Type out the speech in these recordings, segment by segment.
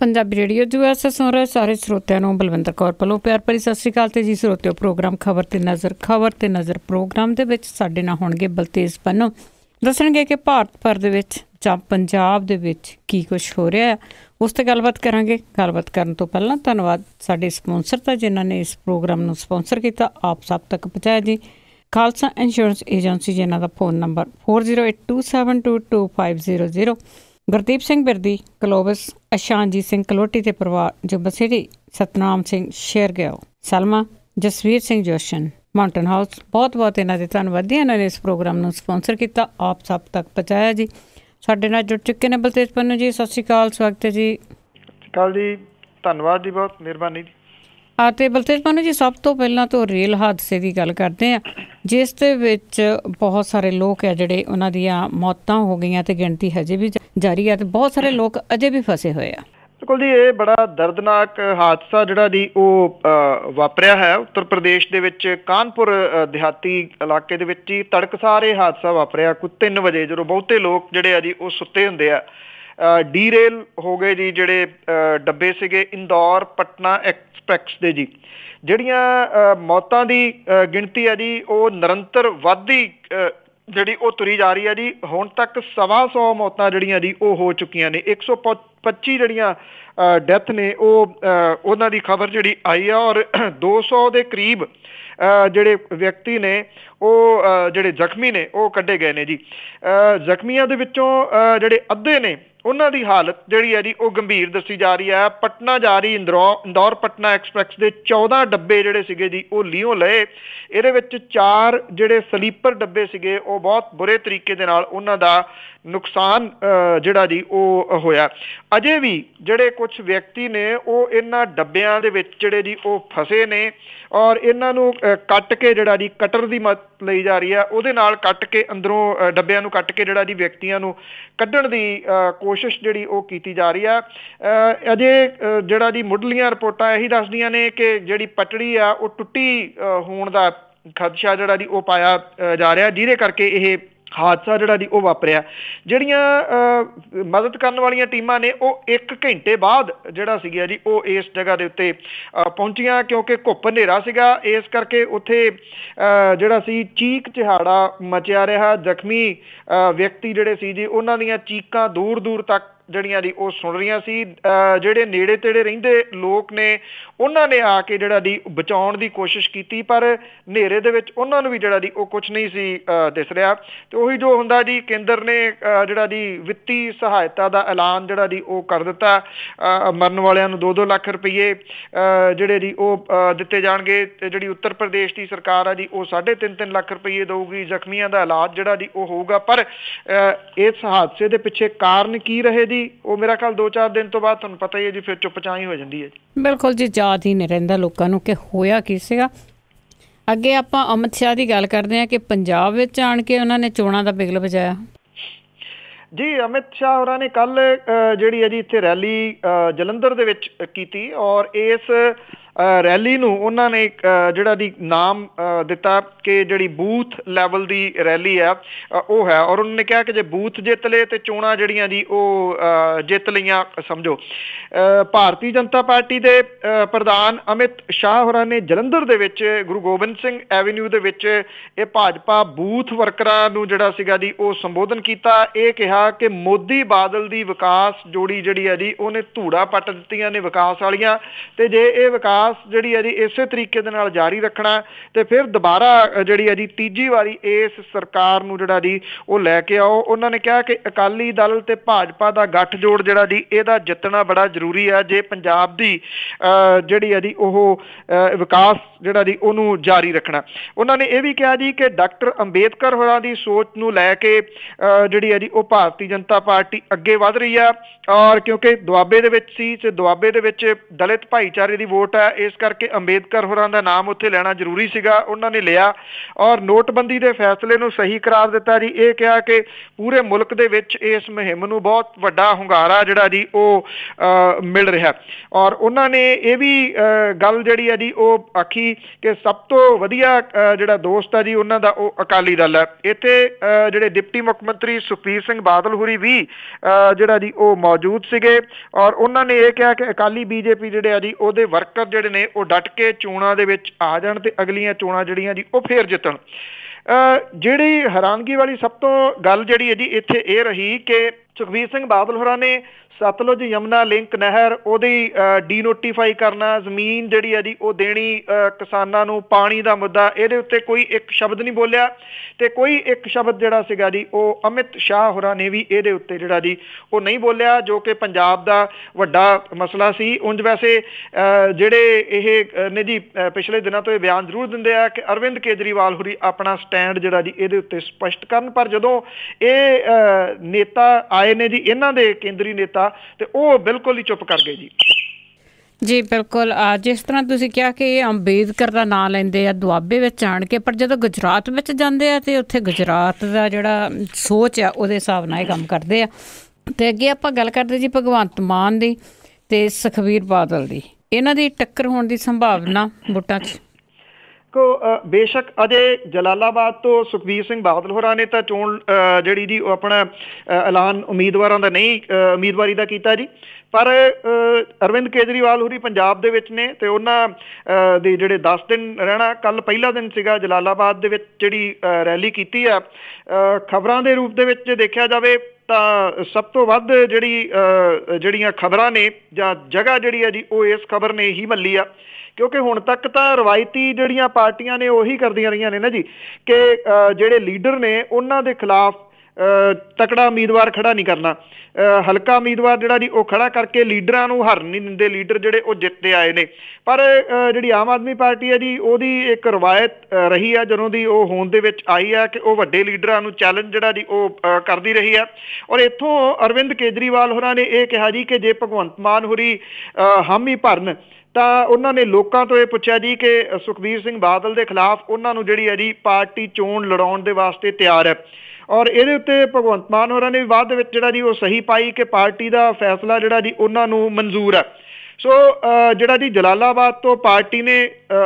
Punjabi radio US ਸੁਣ ਰਹੇ ਸਾਰੇ ਸਰੋਤਿਆਂ ਨੂੰ ਬਲਵਿੰਦਰ ਕੌਰ ਵੱਲੋਂ ਪਿਆਰ ਭਰੀ ਸਤਿ ਸ਼੍ਰੀ ਅਕਾਲ। ਤੇ ਜੀ ਸਰੋਤਿਓ, ਪ੍ਰੋਗਰਾਮ ਖਬਰ ਤੇ ਨਜ਼ਰ ਪ੍ਰੋਗਰਾਮ ਦੇ ਵਿੱਚ ਸਾਡੇ ਨਾਲ ਹੋਣਗੇ ਬਲਤੇਜ ਪੰਨੂ। ਦੱਸਣਗੇ ਕਿ ਭਾਰਤ ਭਰ ਦੇ ਵਿੱਚ ਜਾਂ ਪੰਜਾਬ ਦੇ ਵਿੱਚ ਕੀ ਕੁਛ ਹੋ ਰਿਹਾ, ਉਸ 'ਤੇ ਗੱਲਬਾਤ ਕਰਾਂਗੇ। ਗੱਲਬਾਤ ਕਰਨ ਤੋਂ ਪਹਿਲਾਂ ਧੰਨਵਾਦ ਸਾਡੇ ਸਪੋਂਸਰ ਦਾ, ਜਿਨ੍ਹਾਂ ਨੇ ਇਸ ਪ੍ਰੋਗਰਾਮ ਨੂੰ ਸਪੋਂਸਰ ਕੀਤਾ, ਆਪ ਸਭ ਤੱਕ ਪਹੁੰਚਾਇਆ ਜੀ। ਖਾਲਸਾ ਇੰਸ਼ੋਰੈਂਸ ਏਜੰਸੀ, ਜਿਨ੍ਹਾਂ ਦਾ ਫੋਨ ਨੰਬਰ 4082722500। ਗੁਰਦੀਪ ਸਿੰਘ ਬਿਰਦੀ, ਕਲੋਵਸ, ਅਸ਼ਾਨਜੀਤ ਸਿੰਘ ਕਲੋਟੀ ਤੇ ਪਰਿਵਾਰ ਜੋ ਬਸੇੜੀ, ਸਤਨਾਮ ਸਿੰਘ ਸ਼ੇਰਗਿਆਓ, ਸਲਮਾ, ਜਸਵੀਰ ਸਿੰਘ ਜੋਸ਼ਨ, ਮਾਊਂਟਨ ਹਾਊਸ, ਬਹੁਤ ਬਹੁਤ ਇਹਨਾਂ ਦੇ ਧੰਨਵਾਦੀ। ਇਹਨਾਂ ਨੇ ਇਸ ਪ੍ਰੋਗਰਾਮ ਨੂੰ ਸਪੋਂਸਰ ਕੀਤਾ, ਆਪ ਸਭ ਤੱਕ ਪਹੁੰਚਾਇਆ ਜੀ। ਸਾਡੇ ਨਾਲ ਜੁੜ ਚੁੱਕੇ ਨੇ ਬਲਤੇਜ ਪੰਨੂ ਜੀ। ਸਤਿ ਸ਼੍ਰੀ ਅਕਾਲ, ਸਵਾਗਤ ਹੈ ਜੀ। ਸਤਿ ਸ਼੍ਰੀ ਅਕਾਲ ਜੀ, ਧੰਨਵਾਦ ਜੀ, ਬਹੁਤ ਮਿਹਰਬਾਨੀ ਜੀ। ਅਤੇ ਬਲਤੇਜ ਪੰਨੂ ਜੀ, ਸਭ ਤੋਂ ਪਹਿਲਾਂ ਤੋਂ ਰੇਲ ਹਾਦਸੇ ਦੀ ਗੱਲ ਕਰਦੇ ਹਾਂ, ਜਿਸ ਦੇ ਵਿੱਚ ਬਹੁਤ ਸਾਰੇ ਲੋਕ ਆ ਜਿਹੜੇ ਉਹਨਾਂ ਦੀਆਂ ਮੌਤਾਂ ਹੋ ਗਈਆਂ ਤੇ ਗਿਣਤੀ ਹਜੇ ਵੀ ਜਾਰੀ ਹੈ ਤੇ ਬਹੁਤ ਸਾਰੇ ਲੋਕ ਅਜੇ ਵੀ ਫਸੇ ਹੋਏ ਆ। ਬਿਲਕੁਲ ਜੀ, ਇਹ ਬੜਾ ਦਰਦਨਾਕ ਹਾਦਸਾ ਜਿਹੜਾ ਜੀ ਉਹ ਵਾਪਰਿਆ ਹੈ ਉੱਤਰ ਪ੍ਰਦੇਸ਼ ਦੇ ਵਿੱਚ ਕਾਨਪੁਰ ਦਿਹਾਤੀ ਇਲਾਕੇ ਦੇ ਵਿੱਚ ਹੀ ਤੜਕਸਾਰ ਇਹ ਹਾਦਸਾ ਵਾਪਰਿਆ। ਕੁਝ 3 ਵਜੇ ਜਦੋਂ ਬਹੁਤੇ ਲੋਕ ਜਿਹੜੇ ਆ ਜੀ ਉਹ ਸੁੱਤੇ ਹੁੰਦੇ ਆ। ਡੀ ਰੇਲ ਹੋ ਗਏ ਜੀ ਜਿਹੜੇ ਡੱਬੇ ਸੀਗੇ ਇੰਦੌਰ ਪਟਨਾ ਐਕਸਪ੍ਰੈਸ ਦੇ ਜੀ। ਜਿਹੜੀਆਂ ਮੌਤਾਂ ਦੀ ਗਿਣਤੀ ਹੈ ਜੀ ਉਹ ਨਿਰੰਤਰ ਵੱਧਦੀ ਜਿਹੜੀ ਉਹ ਤੁਰੀ ਜਾ ਰਹੀ ਹੈ ਜੀ। ਹੁਣ ਤੱਕ 125 ਮੌਤਾਂ ਜਿਹੜੀਆਂ ਜੀ ਉਹ ਹੋ ਚੁੱਕੀਆਂ ਨੇ। 125 ਜਿਹੜੀਆਂ ਡੈਥ ਨੇ ਉਹ ਉਹਨਾਂ ਦੀ ਖਬਰ ਜਿਹੜੀ ਆਈ ਆ, ਔਰ 200 ਦੇ ਕਰੀਬ ਜਿਹੜੇ ਵਿਅਕਤੀ ਨੇ ਉਹ ਜਿਹੜੇ ਜ਼ਖਮੀ ਨੇ ਉਹ ਕੱਢੇ ਗਏ ਨੇ ਜੀ। ਜ਼ਖਮੀਆਂ ਦੇ ਵਿੱਚੋਂ ਜਿਹੜੇ ਅੱਧੇ ਨੇ ਉਹਨਾਂ ਦੀ ਹਾਲਤ ਜਿਹੜੀ ਹੈ ਜੀ ਉਹ ਗੰਭੀਰ ਦੱਸੀ ਜਾ ਰਹੀ ਹੈ। ਪਟਨਾ ਜਾ ਰਹੀ ਇੰਦੌਰ ਪਟਨਾ ਐਕਸਪ੍ਰੈਸ ਦੇ 14 ਡੱਬੇ ਜਿਹੜੇ ਸੀਗੇ ਜੀ ਉਹ ਲੀਹੋਂ ਲਏ। ਇਹਦੇ ਵਿੱਚ 4 ਜਿਹੜੇ ਸਲੀਪਰ ਡੱਬੇ ਸੀਗੇ ਉਹ ਬਹੁਤ ਬੁਰੇ ਤਰੀਕੇ ਦੇ ਨਾਲ ਉਹਨਾਂ ਦਾ ਨੁਕਸਾਨ ਜਿਹੜਾ ਜੀ ਉਹ ਹੋਇਆ। ਅਜੇ ਵੀ ਜਿਹੜੇ ਕੁਝ ਵਿਅਕਤੀ ਨੇ ਉਹ ਇਹਨਾਂ ਡੱਬਿਆਂ ਦੇ ਵਿੱਚ ਜਿਹੜੇ ਜੀ ਉਹ ਫਸੇ ਨੇ, ਔਰ ਇਹਨਾਂ ਨੂੰ ਕੱਟ ਕੇ ਜਿਹੜਾ ਜੀ ਕਟਰ ਦੀ ਮਦਦ ਲਈ ਜਾ ਰਹੀ ਹੈ, ਉਹਦੇ ਨਾਲ ਕੱਟ ਕੇ ਅੰਦਰੋਂ ਡੱਬਿਆਂ ਨੂੰ ਕੱਟ ਕੇ ਜਿਹੜਾ ਜੀ ਵਿਅਕਤੀਆਂ ਨੂੰ ਕੱਢਣ ਦੀ ਕੋਸ਼ਿਸ਼ ਜਿਹੜੀ ਉਹ ਕੀਤੀ ਜਾ ਰਹੀ ਆ। ਅਜੇ ਜਿਹੜਾ ਜੀ ਮੁੱਢਲੀਆਂ ਰਿਪੋਰਟਾਂ ਇਹੀ ਦੱਸਦੀਆਂ ਨੇ ਕਿ ਜਿਹੜੀ ਪਟੜੀ ਆ ਉਹ ਟੁੱਟੀ ਹੋਣ ਦਾ ਖਦਸ਼ਾ ਜਿਹੜਾ ਜੀ ਉਹ ਪਾਇਆ ਜਾ ਰਿਹਾ, ਜਿਹਦੇ ਕਰਕੇ ਇਹ ਹਾਦਸਾ ਜਿਹੜਾ ਜੀ ਉਹ ਵਾਪਰਿਆ। ਜਿਹੜੀਆਂ ਮਦਦ ਕਰਨ ਵਾਲੀਆਂ ਟੀਮਾਂ ਨੇ ਉਹ 1 ਘੰਟੇ ਬਾਅਦ ਜਿਹੜਾ ਸੀਗਾ ਜੀ ਉਹ ਇਸ ਜਗ੍ਹਾ ਦੇ ਉੱਤੇ ਪਹੁੰਚੀਆਂ, ਕਿਉਂਕਿ ਘੁੱਪ ਹਨੇਰਾ ਸੀਗਾ, ਇਸ ਕਰਕੇ ਉੱਥੇ ਜਿਹੜਾ ਸੀ ਚੀਕ ਚਿਹਾੜਾ ਮਚਿਆ ਰਿਹਾ। ਜ਼ਖਮੀ ਵਿਅਕਤੀ ਜਿਹੜੇ ਸੀ ਜੀ ਉਹਨਾਂ ਦੀਆਂ ਚੀਕਾਂ ਦੂਰ ਦੂਰ ਤੱਕ ਜਿਹੜੀਆਂ ਜੀ ਉਹ ਸੁਣ ਰਹੀਆਂ ਸੀ। ਜਿਹੜੇ ਨੇੜੇ ਤੇੜੇ ਰਹਿੰਦੇ ਲੋਕ ਨੇ ਉਹਨਾਂ ਨੇ ਆ ਕੇ ਜਿਹੜਾ ਜੀ ਬਚਾਉਣ ਦੀ ਕੋਸ਼ਿਸ਼ ਕੀਤੀ, ਪਰ ਹਨੇਰੇ ਦੇ ਵਿੱਚ ਉਹਨਾਂ ਨੂੰ ਵੀ ਜਿਹੜਾ ਜੀ ਉਹ ਕੁਛ ਨਹੀਂ ਸੀ ਦਿਸ ਰਿਹਾ। ਤੇ ਉਹੀ ਜੋ ਹੁੰਦਾ ਜੀ, ਕੇਂਦਰ ਨੇ ਜਿਹੜਾ ਜੀ ਵਿੱਤੀ ਸਹਾਇਤਾ ਦਾ ਐਲਾਨ ਜਿਹੜਾ ਜੀ ਉਹ ਕਰ ਦਿੱਤਾ। ਮਰਨ ਵਾਲਿਆਂ ਨੂੰ 2-2 ਲੱਖ ਰੁਪਈਏ ਜਿਹੜੇ ਜੀ ਉਹ ਦਿੱਤੇ ਜਾਣਗੇ, ਤੇ ਜਿਹੜੀ ਉੱਤਰ ਪ੍ਰਦੇਸ਼ ਦੀ ਸਰਕਾਰ ਆ ਜੀ ਉਹ 3.5 ਲੱਖ ਰੁਪਈਏ ਦਊਗੀ। ਜ਼ਖਮੀਆਂ ਦਾ ਇਲਾਜ ਜਿਹੜਾ ਜੀ ਉਹ ਹੋਊਗਾ। ਪਰ ਇਸ ਹਾਦਸੇ ਦੇ ਪਿੱਛੇ ਕਾਰਨ ਕੀ ਰਹੇ ਜੀ, ਉਹ ਮੇਰਾ ਖਿਆਲ 2-4 ਦਿਨ ਤੋਂ ਬਾਅਦ ਤੁਹਾਨੂੰ ਪਤਾ ਹੀ ਹੈ ਜੀ, ਫਿਰ ਚੁੱਪ ਚਾਂ ਹੀ ਹੋ ਜਾਂਦੀ ਹੈ ਜੀ। ਬਿਲਕੁਲ ਜੀ, ਯਾਦ ਹੀ ਨਹੀਂ ਰਹਿੰਦਾ ਲੋਕਾਂ ਨੂੰ ਕਿ ਹੋਇਆ ਕੀ ਸੀਗਾ। ਅੱਗੇ ਆਪਾਂ ਅਮਿਤ ਸ਼ਾਹ ਦੀ ਗੱਲ ਕਰਦੇ ਹਾਂ ਕਿ ਪੰਜਾਬ ਵਿੱਚ ਆਣ ਕੇ ਉਹਨਾਂ ਨੇ ਚੋਣਾਂ ਦਾ ਬਿਗਲ ਵਜਾਇਆ ਜੀ। ਅਮਿਤ ਸ਼ਾਹ ਹੋਰਾਂ ਨੇ ਕੱਲ ਜਿਹੜੀ ਹੈ ਜੀ ਇੱਥੇ ਰੈਲੀ ਜਲੰਧਰ ਦੇ ਵਿੱਚ ਕੀਤੀ, ਔਰ ਇਸ ਰੈਲੀ ਨੂੰ ਉਹਨਾਂ ਨੇ ਜਿਹੜਾ ਦੀ ਨਾਮ ਦਿੱਤਾ ਕਿ ਜਿਹੜੀ ਬੂਥ ਲੈਵਲ ਦੀ ਰੈਲੀ ਆ ਉਹ ਹੈ, ਔਰ ਉਹਨਾਂ ਨੇ ਕਿਹਾ ਕਿ ਜੇ ਬੂਥ ਜਿੱਤ ਲਏ ਤੇ ਚੋਣਾਂ ਜਿਹੜੀਆਂ ਜੀ ਉਹ ਜਿੱਤ ਲਈਆਂ ਸਮਝੋ। ਭਾਰਤੀ ਜਨਤਾ ਪਾਰਟੀ ਦੇ ਪ੍ਰਧਾਨ ਅਮਿਤ ਸ਼ਾਹ ਹੋਰਾਂ ਨੇ ਜਲੰਧਰ ਦੇ ਵਿੱਚ ਗੁਰੂ ਗੋਬਿੰਦ ਸਿੰਘ ਐਵੀਨਿਊ ਦੇ ਵਿੱਚ ਇਹ ਭਾਜਪਾ ਬੂਥ ਵਰਕਰਾਂ ਨੂੰ ਜਿਹੜਾ ਸੀਗਾ ਜੀ ਉਹ ਸੰਬੋਧਨ ਕੀਤਾ। ਇਹ ਕਿਹਾ ਕਿ ਮੋਦੀ ਬਾਦਲ ਦੀ ਵਿਕਾਸ ਜੋੜੀ ਜਿਹੜੀ ਹੈ ਜੀ ਉਹਨੇ ਧੂੜਾ ਪੱਟ ਦਿੱਤੀਆਂ ਨੇ ਵਿਕਾਸ ਵਾਲੀਆਂ, ਤੇ ਜੇ ਇਹ ਵਿਕਾਸ ਜਿਹੜੀ ਹੈ ਜੀ ਇਸੇ ਤਰੀਕੇ ਦੇ ਨਾਲ ਜਾਰੀ ਰੱਖਣਾ ਤੇ ਫਿਰ ਦੁਬਾਰਾ ਜਿਹੜੀ ਹੈ ਜੀ ਤੀਜੀ ਵਾਰੀ ਇਸ ਸਰਕਾਰ ਨੂੰ ਜਿਹੜਾ ਜੀ ਉਹ ਲੈ ਕੇ ਆਓ। ਉਹਨਾਂ ਨੇ ਕਿਹਾ ਕਿ ਅਕਾਲੀ ਦਲ ਤੇ ਭਾਜਪਾ ਦਾ ਗੱਠਜੋੜ ਜਿਹੜਾ ਜੀ ਇਹਦਾ ਜਿੱਤਣਾ ਬੜਾ ਜ਼ਰੂਰੀ ਹੈ ਜੇ ਪੰਜਾਬ ਦੀ ਜਿਹੜੀ ਹੈ ਜੀ ਉਹ ਵਿਕਾਸ ਜਿਹੜਾ ਜੀ ਉਹਨੂੰ ਜਾਰੀ ਰੱਖਣਾ। ਉਹਨਾਂ ਨੇ ਇਹ ਵੀ ਕਿਹਾ ਜੀ ਕਿ ਡਾਕਟਰ ਅੰਬੇਦਕਰ ਹੋਰਾਂ ਦੀ ਸੋਚ ਨੂੰ ਲੈ ਕੇ ਜਿਹੜੀ ਹੈ ਜੀ ਉਹ ਭਾਰਤੀ ਜਨਤਾ ਪਾਰਟੀ ਅੱਗੇ ਵਧ ਰਹੀ ਆ, ਔਰ ਕਿਉਂਕਿ ਦੁਆਬੇ ਦੇ ਵਿੱਚ ਸੀ ਤੇ ਦੁਆਬੇ ਦੇ ਵਿੱਚ ਦਲਿਤ ਭਾਈਚਾਰੇ ਦੀ ਵੋਟ ਹੈ, इस करके अंबेडकर होरां दा नाम उत्थे लेना जरूरी सीगा, उन्होंने लिया और नोटबंदी के फैसले नूं सही करार दिता जी। ये कहा कि पूरे मुल्क दे विच इस मुहिम नूं बहुत वड्डा हुंगारा जिहड़ा जी वो मिल रहा और उन्होंने ये भी गल जिहड़ी है जी वो आखी कि सब तो वधिया जिहड़ा दोस्त है जी उन्हां दा वो अकाली दल है। इत्थे जिहड़े डिप्टी मुख मंत्री सुखबीर सिंह बादल होरी भी जिहड़ा जी वो मौजूद सीगे और उन्होंने ये कहा कि अकाली बीजेपी जिहड़े आ जी उहदे वर्कर जिहड़े ने वो डट के चोणां दे विच आ जाण ते अगलियां चोणां जिहड़ियां जी वो फेर जितण। जिहड़ी हैरानगी वाली सब तो गल जिहड़ी है जी इत्थे ये रही कि सुखबीर सिंह बादल होरां ने सतलुज यमुना लिंक नहर ओदी डीनोटिफाई करना, जमीन जिहड़ी है जी वो देनी किसानां नूं, पानी दा मुद्दा इहदे उत्ते कोई एक शब्द नहीं बोलिया ते कोई एक शब्द जिहड़ा सीगा जी वो अमित शाह होरां ने भी इहदे उत्ते जिहड़ा जी वो नहीं बोलिया जो कि पंजाब दा वड्डा मसला सी। उंज वैसे जिहड़े इह ने जी पिछले दिनों तो ये बयान जरूर दिंदे आ कि अरविंद केजरीवाल होरी अपना स्टैंड जिहड़ा जी इहदे उत्ते स्पष्ट करन, पर जदों ये नेता आए ने जी इन्हां दे केंद्री नेता ते वो बिल्कुल ही चुप कर गए जी। जी बिल्कुल, जिस तरह तुसीं कहा कि अंबेदकर का नाम लेंदे आ दुआबे विच आण के, पर जदों गुजरात विच जांदे आ ते उत्थे गुजरात का जिहड़ा सोच आ उहदे हिसाब नाल काम करदे आ। ते अगे आपां गल करदे जी भगवंत मान दी ते सुखबीर बादल दी, इन्हां दी टक्कर होण दी संभावना वोटां 'च को बेशक अजे जलालाबाद तो सुखबीर सिंह बादल होरां ने तो चोण जिहड़ी जी अपना ऐलान उम्मीदवारों का नहीं उम्मीदवारी का कीता जी, पर अरविंद केजरीवाल होरी पंजाब दे विच ने ते उन्हां दे जिहड़े 10 दिन रहना, कल पहला दिन सीगा जलालाबाद दे विच जिहड़ी रैली कीती आ। खबरां दे रूप दे विच जे देखिया जावे तां सब तो वध जिहड़ियां खबरां ने जां जगह जिहड़ी है जी वो इस खबर ने ही मल्ली आ, क्योंकि हुण तक तो रवायती जिहड़ियां पार्टियां ने उही करदियां रहियां ने ना जी कि जिहड़े लीडर ने उन्हां दे खिलाफ तकड़ा उम्मीदवार खड़ा नहीं करना, हल्का उम्मीदवार जिहड़ा जी वो खड़ा करके लीडरां नूं हारन नहीं दिंदे, लीडर जिहड़े वो जितते आए ने। पर जिहड़ी आम आदमी पार्टी है जी ओहदी एक रवायत रही है जदों दी वो होंद दे विच आई है कि वो वड्डे लीडरां नूं चैलेंज जिहड़ा जी वो करदी रही है। और इत्थों अरविंद केजरीवाल होरां ने यह कहा जी कि जे भगवंत मान होरी हामी भरन ਤਾਂ ਉਹਨਾਂ ਨੇ ਲੋਕਾਂ ਤੋਂ ਇਹ ਪੁੱਛਿਆ ਜੀ ਕਿ ਸੁਖਬੀਰ ਸਿੰਘ ਬਾਦਲ ਦੇ ਖਿਲਾਫ ਉਹਨਾਂ ਨੂੰ ਜਿਹੜੀ ਹੈ ਜੀ ਪਾਰਟੀ ਚੋਣ ਲੜਾਉਣ ਦੇ ਵਾਸਤੇ ਤਿਆਰ ਹੈ। ਔਰ ਇਹਦੇ ਉੱਤੇ ਭਗਵੰਤ ਮਾਨ ਹੋਰਾਂ ਨੇ ਵੀ ਬਾਅਦ ਦੇ ਵਿੱਚ ਜਿਹੜਾ ਜੀ ਉਹ ਸਹੀ ਪਾਈ ਕਿ ਪਾਰਟੀ ਦਾ ਫੈਸਲਾ ਜਿਹੜਾ ਜੀ ਉਹਨਾਂ ਨੂੰ ਮਨਜ਼ੂਰ ਹੈ। ਸੋ ਜਿਹੜਾ ਜੀ ਜਲਾਲਾਬਾਦ ਤੋਂ ਪਾਰਟੀ ਨੇ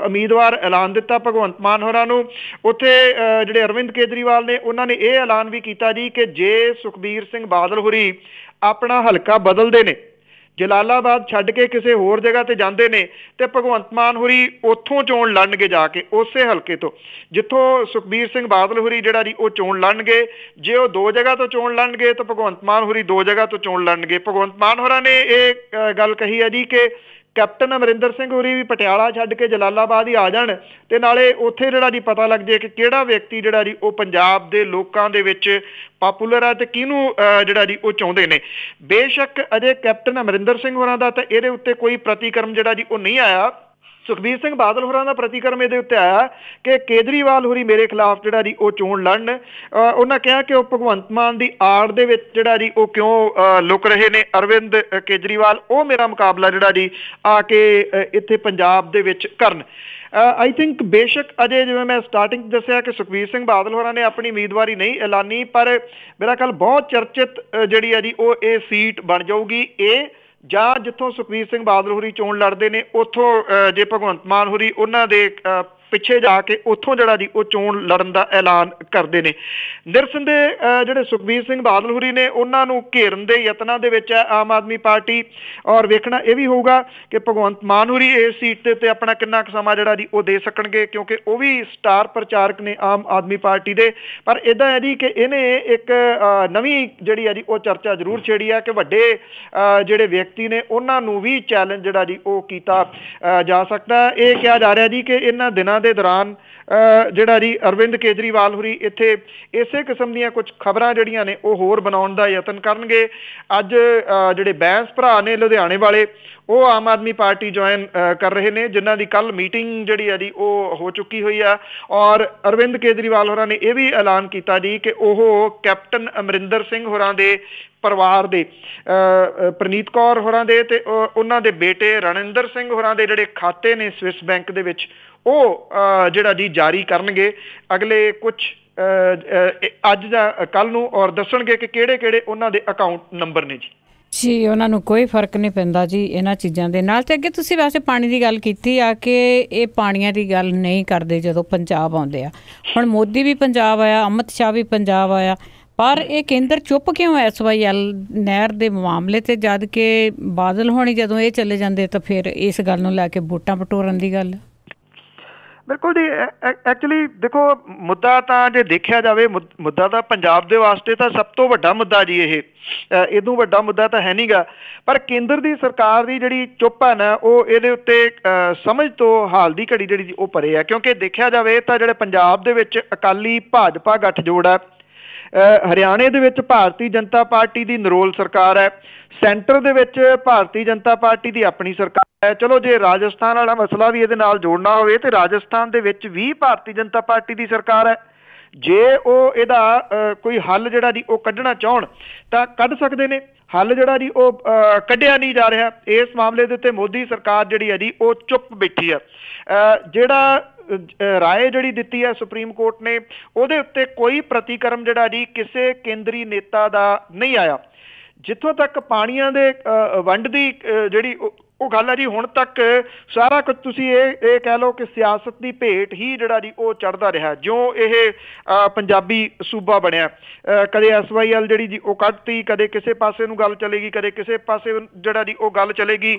ਉਮੀਦਵਾਰ ਐਲਾਨ ਦਿੱਤਾ ਭਗਵੰਤ ਮਾਨ ਹੋਰਾਂ ਨੂੰ, ਉੱਥੇ ਜਿਹੜੇ ਅਰਵਿੰਦ ਕੇਜਰੀਵਾਲ ਨੇ ਉਹਨਾਂ ਨੇ ਇਹ ਐਲਾਨ ਵੀ ਕੀਤਾ ਜੀ ਕਿ ਜੇ ਸੁਖਬੀਰ ਸਿੰਘ ਬਾਦਲ ਹੋਰੀ ਆਪਣਾ ਹਲਕਾ ਬਦਲਦੇ ਨੇ, ਜਲਾਲਾਬਾਦ ਛੱਡ ਕੇ ਕਿਸੇ ਹੋਰ ਜਗ੍ਹਾ ਤੇ ਜਾਂਦੇ ਨੇ ਤੇ ਭਗਵੰਤ ਮਾਨ ਹੋਰੀ ਉੱਥੋਂ ਚੋਣ ਲੜਨਗੇ ਜਾ ਕੇ ਉਸੇ ਹਲਕੇ ਤੋਂ ਜਿੱਥੋਂ ਸੁਖਬੀਰ ਸਿੰਘ ਬਾਦਲ ਹੋਰੀ ਜਿਹੜਾ ਜੀ ਉਹ ਚੋਣ ਲੜਨਗੇ। ਜੇ ਉਹ ਦੋ ਜਗ੍ਹਾ ਤੋਂ ਚੋਣ ਲੜਨਗੇ ਤਾਂ ਭਗਵੰਤ ਮਾਨ ਹੋਰੀ ਦੋ ਜਗ੍ਹਾ ਤੋਂ ਚੋਣ ਲੜਨਗੇ। ਭਗਵੰਤ ਮਾਨ ਹੋਰਾਂ ਨੇ ਇਹ ਗੱਲ ਕਹੀ ਹੈ ਜੀ ਕਿ कैप्टन अमरिंदर सिंह होरी भी पटियाला छड्ड के जलालाबाद ही आ जाण ते नाले उत्थे जिहड़ा जी पता लग जाए कि किहड़ा व्यक्ति जिहड़ा जी वो पंजाब दे लोकां दे विच पॉपुलर है ते किहनूं जिहड़ा जी वो चाहुंदे ने। बेशक अजे कैप्टन अमरिंदर सिंह होरां दा तां इहदे उत्ते कोई प्रतिक्रम जिहड़ा जी वो नहीं आया। सुखबीर सिंह बादल होरां दा प्रतिक्रम इहदे उत्ते आया कि केजरीवाल होरी मेरे खिलाफ जिहड़ा जी वो चोण लड़न। उन्हां कहा कि वो भगवंत मान दी आड़ दे विच जिहड़ा जी वो क्यों लुक रहे ने अरविंद केजरीवाल, वो मेरा मुकाबला जिहड़ा जी आके इत्थे पंजाब दे विच करन। आई थिंक बेशक अजे जिवें मैं स्टार्टिंग दस्सिया कि सुखबीर सिंह बादल होरां ने अपनी उम्मीदवारी नहीं ऐलानी, पर मेरा ख्याल बहुत चर्चित जिहड़ी है जी वो ये सीट बन जाऊगी। ਜਾਂ ਜਿੱਥੋਂ ਸੁਖਬੀਰ ਸਿੰਘ ਬਾਦਲ ਹੋਰੀ ਚੋਣ ਲੜਦੇ ਨੇ ਉੱਥੋਂ ਜੇ ਭਗਵੰਤ ਮਾਨ ਹੋਰੀ ਉਹਨਾਂ ਦੇ ਪਿੱਛੇ ਜਾ ਕੇ ਉੱਥੋਂ ਜਿਹੜਾ ਜੀ ਉਹ ਚੋਣ ਲੜਨ ਦਾ ਐਲਾਨ ਕਰਦੇ ਨੇ। ਨਿਰਸੰਦੇਹ ਜਿਹੜੇ ਸੁਖਬੀਰ ਸਿੰਘ ਬਾਦਲ ਹੋਰੀ ਨੇ ਉਹਨਾਂ ਨੂੰ ਘੇਰਨ ਦੇ ਯਤਨਾਂ ਦੇ ਵਿੱਚ ਹੈ ਆਮ ਆਦਮੀ ਪਾਰਟੀ। ਔਰ ਵੇਖਣਾ ਇਹ ਵੀ ਹੋਊਗਾ ਕਿ ਭਗਵੰਤ ਮਾਨ ਹੋਰੀ ਇਸ ਸੀਟ ਦੇ ਉੱਤੇ ਆਪਣਾ ਕਿੰਨਾ ਕੁ ਸਮਾਂ ਜਿਹੜਾ ਜੀ ਉਹ ਦੇ ਸਕਣਗੇ, ਕਿਉਂਕਿ ਉਹ ਵੀ ਸਟਾਰ ਪ੍ਰਚਾਰਕ ਨੇ ਆਮ ਆਦਮੀ ਪਾਰਟੀ ਦੇ। ਪਰ ਇੱਦਾਂ ਹੈ ਜੀ ਕਿ ਇਹਨੇ ਇੱਕ ਨਵੀਂ ਜਿਹੜੀ ਹੈ ਜੀ ਉਹ ਚਰਚਾ ਜ਼ਰੂਰ ਛੇੜੀ ਹੈ ਕਿ ਵੱਡੇ ਜਿਹੜੇ ਵਿਅਕਤੀ ਨੇ ਉਹਨਾਂ ਨੂੰ ਵੀ ਚੈਲੰਜ ਜਿਹੜਾ ਜੀ ਉਹ ਕੀਤਾ ਜਾ ਸਕਦਾ। ਇਹ ਕਿਹਾ ਜਾ ਰਿਹਾ ਜੀ ਕਿ ਇਹਨਾਂ ਦਿਨਾਂ ਦੇ ਦੌਰਾਨ ਜਿਹੜਾ ਜੀ ਅਰਵਿੰਦ ਕੇਜਰੀਵਾਲ ਹੋਰੀ ਇੱਥੇ ਇਸੇ ਕਿਸਮ ਦੀਆਂ ਕੁਝ ਖਬਰਾਂ ਜਿਹੜੀਆਂ ਨੇ ਉਹ ਹੋਰ ਬਣਾਉਣ ਦਾ ਯਤਨ ਕਰਨਗੇ। ਅੱਜ ਜਿਹੜੇ ਬੈਂਸ ਭਰਾ ਨੇ ਲੁਧਿਆਣੇ ਵਾਲੇ ਉਹ ਆਮ ਆਦਮੀ ਪਾਰਟੀ ਜੁਆਇਨ ਕਰ ਰਹੇ ਨੇ, ਜਿਨ੍ਹਾਂ ਦੀ ਕੱਲ ਮੀਟਿੰਗ ਜਿਹੜੀ ਆ ਜੀ ਉਹ ਹੋ ਚੁੱਕੀ ਹੋਈ ਆ। ਔਰ ਅਰਵਿੰਦ ਕੇਜਰੀਵਾਲ ਹੋਰਾਂ ਨੇ ਇਹ ਵੀ ਐਲਾਨ ਕੀਤਾ ਜੀ ਕਿ ਉਹ ਕੈਪਟਨ ਅਮਰਿੰਦਰ ਸਿੰਘ ਹੋਰਾਂ ਦੇ ਪਰਿਵਾਰ ਦੇ ਪ੍ਰਨੀਤ ਕੌਰ ਹੋਰਾਂ ਦੇ ਤੇ ਉਹਨਾਂ ਦੇ ਬੇਟੇ ਰਣਿੰਦਰ ਸਿੰਘ ਹੋਰਾਂ ਦੇ ਜਿਹੜੇ ਖਾਤੇ ਨੇ ਸਵਿਸ ਬੈਂਕ ਦੇ ਵਿੱਚ ਉਹ ਜਿਹੜਾ ਜੀ ਜਾਰੀ ਕਰਨਗੇ ਅਗਲੇ ਕੁਝ ਅੱਜ ਜਾਂ ਕੱਲ ਨੂੰ, ਔਰ ਦੱਸਣਗੇ ਕਿ ਕਿਹੜੇ ਕਿਹੜੇ ਉਹਨਾਂ ਦੇ ਅਕਾਊਂਟ ਨੰਬਰ ਨੇ ਜੀ। ਉਹਨਾਂ ਨੂੰ ਕੋਈ ਫਰਕ ਨਹੀਂ ਪੈਂਦਾ ਜੀ ਇਹਨਾਂ ਚੀਜ਼ਾਂ ਦੇ ਨਾਲ। ਤੇ ਅੱਗੇ ਤੁਸੀਂ ਵੈਸੇ ਪਾਣੀ ਦੀ ਗੱਲ ਕੀਤੀ ਆ ਕਿ ਇਹ ਪਾਣੀਆਂ ਦੀ ਗੱਲ ਨਹੀਂ ਕਰਦੇ ਜਦੋਂ ਪੰਜਾਬ ਆਉਂਦੇ ਆ। ਹੁਣ ਮੋਦੀ ਵੀ ਪੰਜਾਬ ਆਇਆ, ਅਮਿਤ ਸ਼ਾਹ ਵੀ ਪੰਜਾਬ ਆਇਆ, ਪਰ ਇਹ ਕੇਂਦਰ ਚੁੱਪ ਕਿਉਂ ਹੈ SYL ਨਹਿਰ ਦੇ ਮਾਮਲੇ ਤੇ, ਜਦ ਕਿ ਬਾਦਲ ਹੋਣੀ ਜਦੋਂ ਇਹ ਚਲੇ ਜਾਂਦੇ ਤਾਂ ਫਿਰ ਇਸ ਗੱਲ ਨੂੰ ਲੈ ਕੇ ਵੋਟਾਂ ਬਟੋਰਨ ਦੀ ਗੱਲ। ਬਿਲਕੁਲ ਜੀ, ਐਕਚੁਅਲੀ ਦੇਖੋ ਮੁੱਦਾ ਤਾਂ ਜੇ ਦੇਖਿਆ ਜਾਵੇ ਮੁੱਦਾ ਤਾਂ ਪੰਜਾਬ ਦੇ ਵਾਸਤੇ ਤਾਂ ਸਭ ਤੋਂ ਵੱਡਾ ਮੁੱਦਾ ਜੀ ਇਹਦੋਂ ਵੱਡਾ ਮੁੱਦਾ ਤਾਂ ਹੈ ਨਹੀਂਗਾ। ਪਰ ਕੇਂਦਰ ਦੀ ਸਰਕਾਰ ਦੀ ਜਿਹੜੀ ਚੁੱਪ ਹੈ ਨਾ ਉਹ ਇਹਦੇ ਉੱਤੇ ਸਮਝ ਤੋਂ ਹਾਲ ਦੀ ਘੜੀ ਜਿਹੜੀ ਉਹ ਪਰੇ ਹੈ। ਕਿਉਂਕਿ ਦੇਖਿਆ ਜਾਵੇ ਤਾਂ ਜਿਹੜੇ ਪੰਜਾਬ ਦੇ ਵਿੱਚ ਅਕਾਲੀ ਭਾਜਪਾ ਗੱਠਜੋੜ ਹੈ, ਹਰਿਆਣੇ ਦੇ ਵਿੱਚ ਭਾਰਤੀ ਜਨਤਾ ਪਾਰਟੀ ਦੀ ਨਰੋਲ ਸਰਕਾਰ ਹੈ, ਸੈਂਟਰ ਦੇ ਵਿੱਚ ਭਾਰਤੀ ਜਨਤਾ ਪਾਰਟੀ ਦੀ ਆਪਣੀ ਸਰਕਾਰ ਹੈ। ਚਲੋ ਜੇ ਰਾਜਸਥਾਨ ਵਾਲਾ ਮਸਲਾ ਵੀ ਇਹਦੇ ਨਾਲ ਜੋੜਨਾ ਹੋਵੇ ਤੇ ਰਾਜਸਥਾਨ ਦੇ ਵਿੱਚ ਵੀ ਭਾਰਤੀ ਜਨਤਾ ਪਾਰਟੀ ਦੀ ਸਰਕਾਰ ਹੈ। ਜੇ ਉਹ ਇਹਦਾ ਕੋਈ ਹੱਲ ਜਿਹੜਾ ਜੀ ਉਹ ਕੱਢਣਾ ਚਾਹੁਣ ਤਾਂ ਕੱਢ ਸਕਦੇ ਨੇ। ਹੱਲ ਜਿਹੜਾ ਜੀ ਉਹ ਕੱਢਿਆ ਨਹੀਂ ਜਾ ਰਿਹਾ। ਇਸ ਮਾਮਲੇ ਦੇ ਉੱਤੇ ਮੋਦੀ ਸਰਕਾਰ ਜਿਹੜੀ ਹੈ ਜੀ ਉਹ ਚੁੱਪ ਬੈਠੀ ਆ। ਜਿਹੜਾ ਰਾਏ ਜਿਹੜੀ ਦਿੱਤੀ ਹੈ ਸੁਪਰੀਮ ਕੋਰਟ ਨੇ ਉਹਦੇ ਉੱਤੇ ਕੋਈ ਪ੍ਰਤੀਕਰਮ ਜਿਹੜਾ ਜੀ ਕਿਸੇ ਕੇਂਦਰੀ ਨੇਤਾ ਦਾ ਨਹੀਂ ਆਇਆ। ਜਿੱਥੋਂ ਤੱਕ ਪਾਣੀਆਂ ਦੇ ਵੰਡ ਦੀ ਜਿਹੜੀ ਉਹ ਗੱਲ ਹੈ ਜੀ, ਹੁਣ ਤੱਕ ਸਾਰਾ ਕੁਝ ਤੁਸੀਂ ਇਹ ਕਹਿ ਲਓ ਕਿ ਸਿਆਸਤ ਦੀ ਭੇਟ ਹੀ ਜਿਹੜਾ ਜੀ ਉਹ ਚੜ੍ਹਦਾ ਰਿਹਾ। ਜਿਉਂ ਇਹ ਪੰਜਾਬੀ ਸੂਬਾ ਬਣਿਆ, ਕਦੇ SYL ਜਿਹੜੀ ਜੀ ਉਹ ਕੱਢਤੀ, ਕਦੇ ਕਿਸੇ ਪਾਸੇ ਨੂੰ ਗੱਲ ਚਲੇਗੀ, ਕਦੇ ਕਿਸੇ ਪਾਸੇ ਜਿਹੜਾ ਜੀ ਉਹ ਗੱਲ ਚਲੇਗੀ।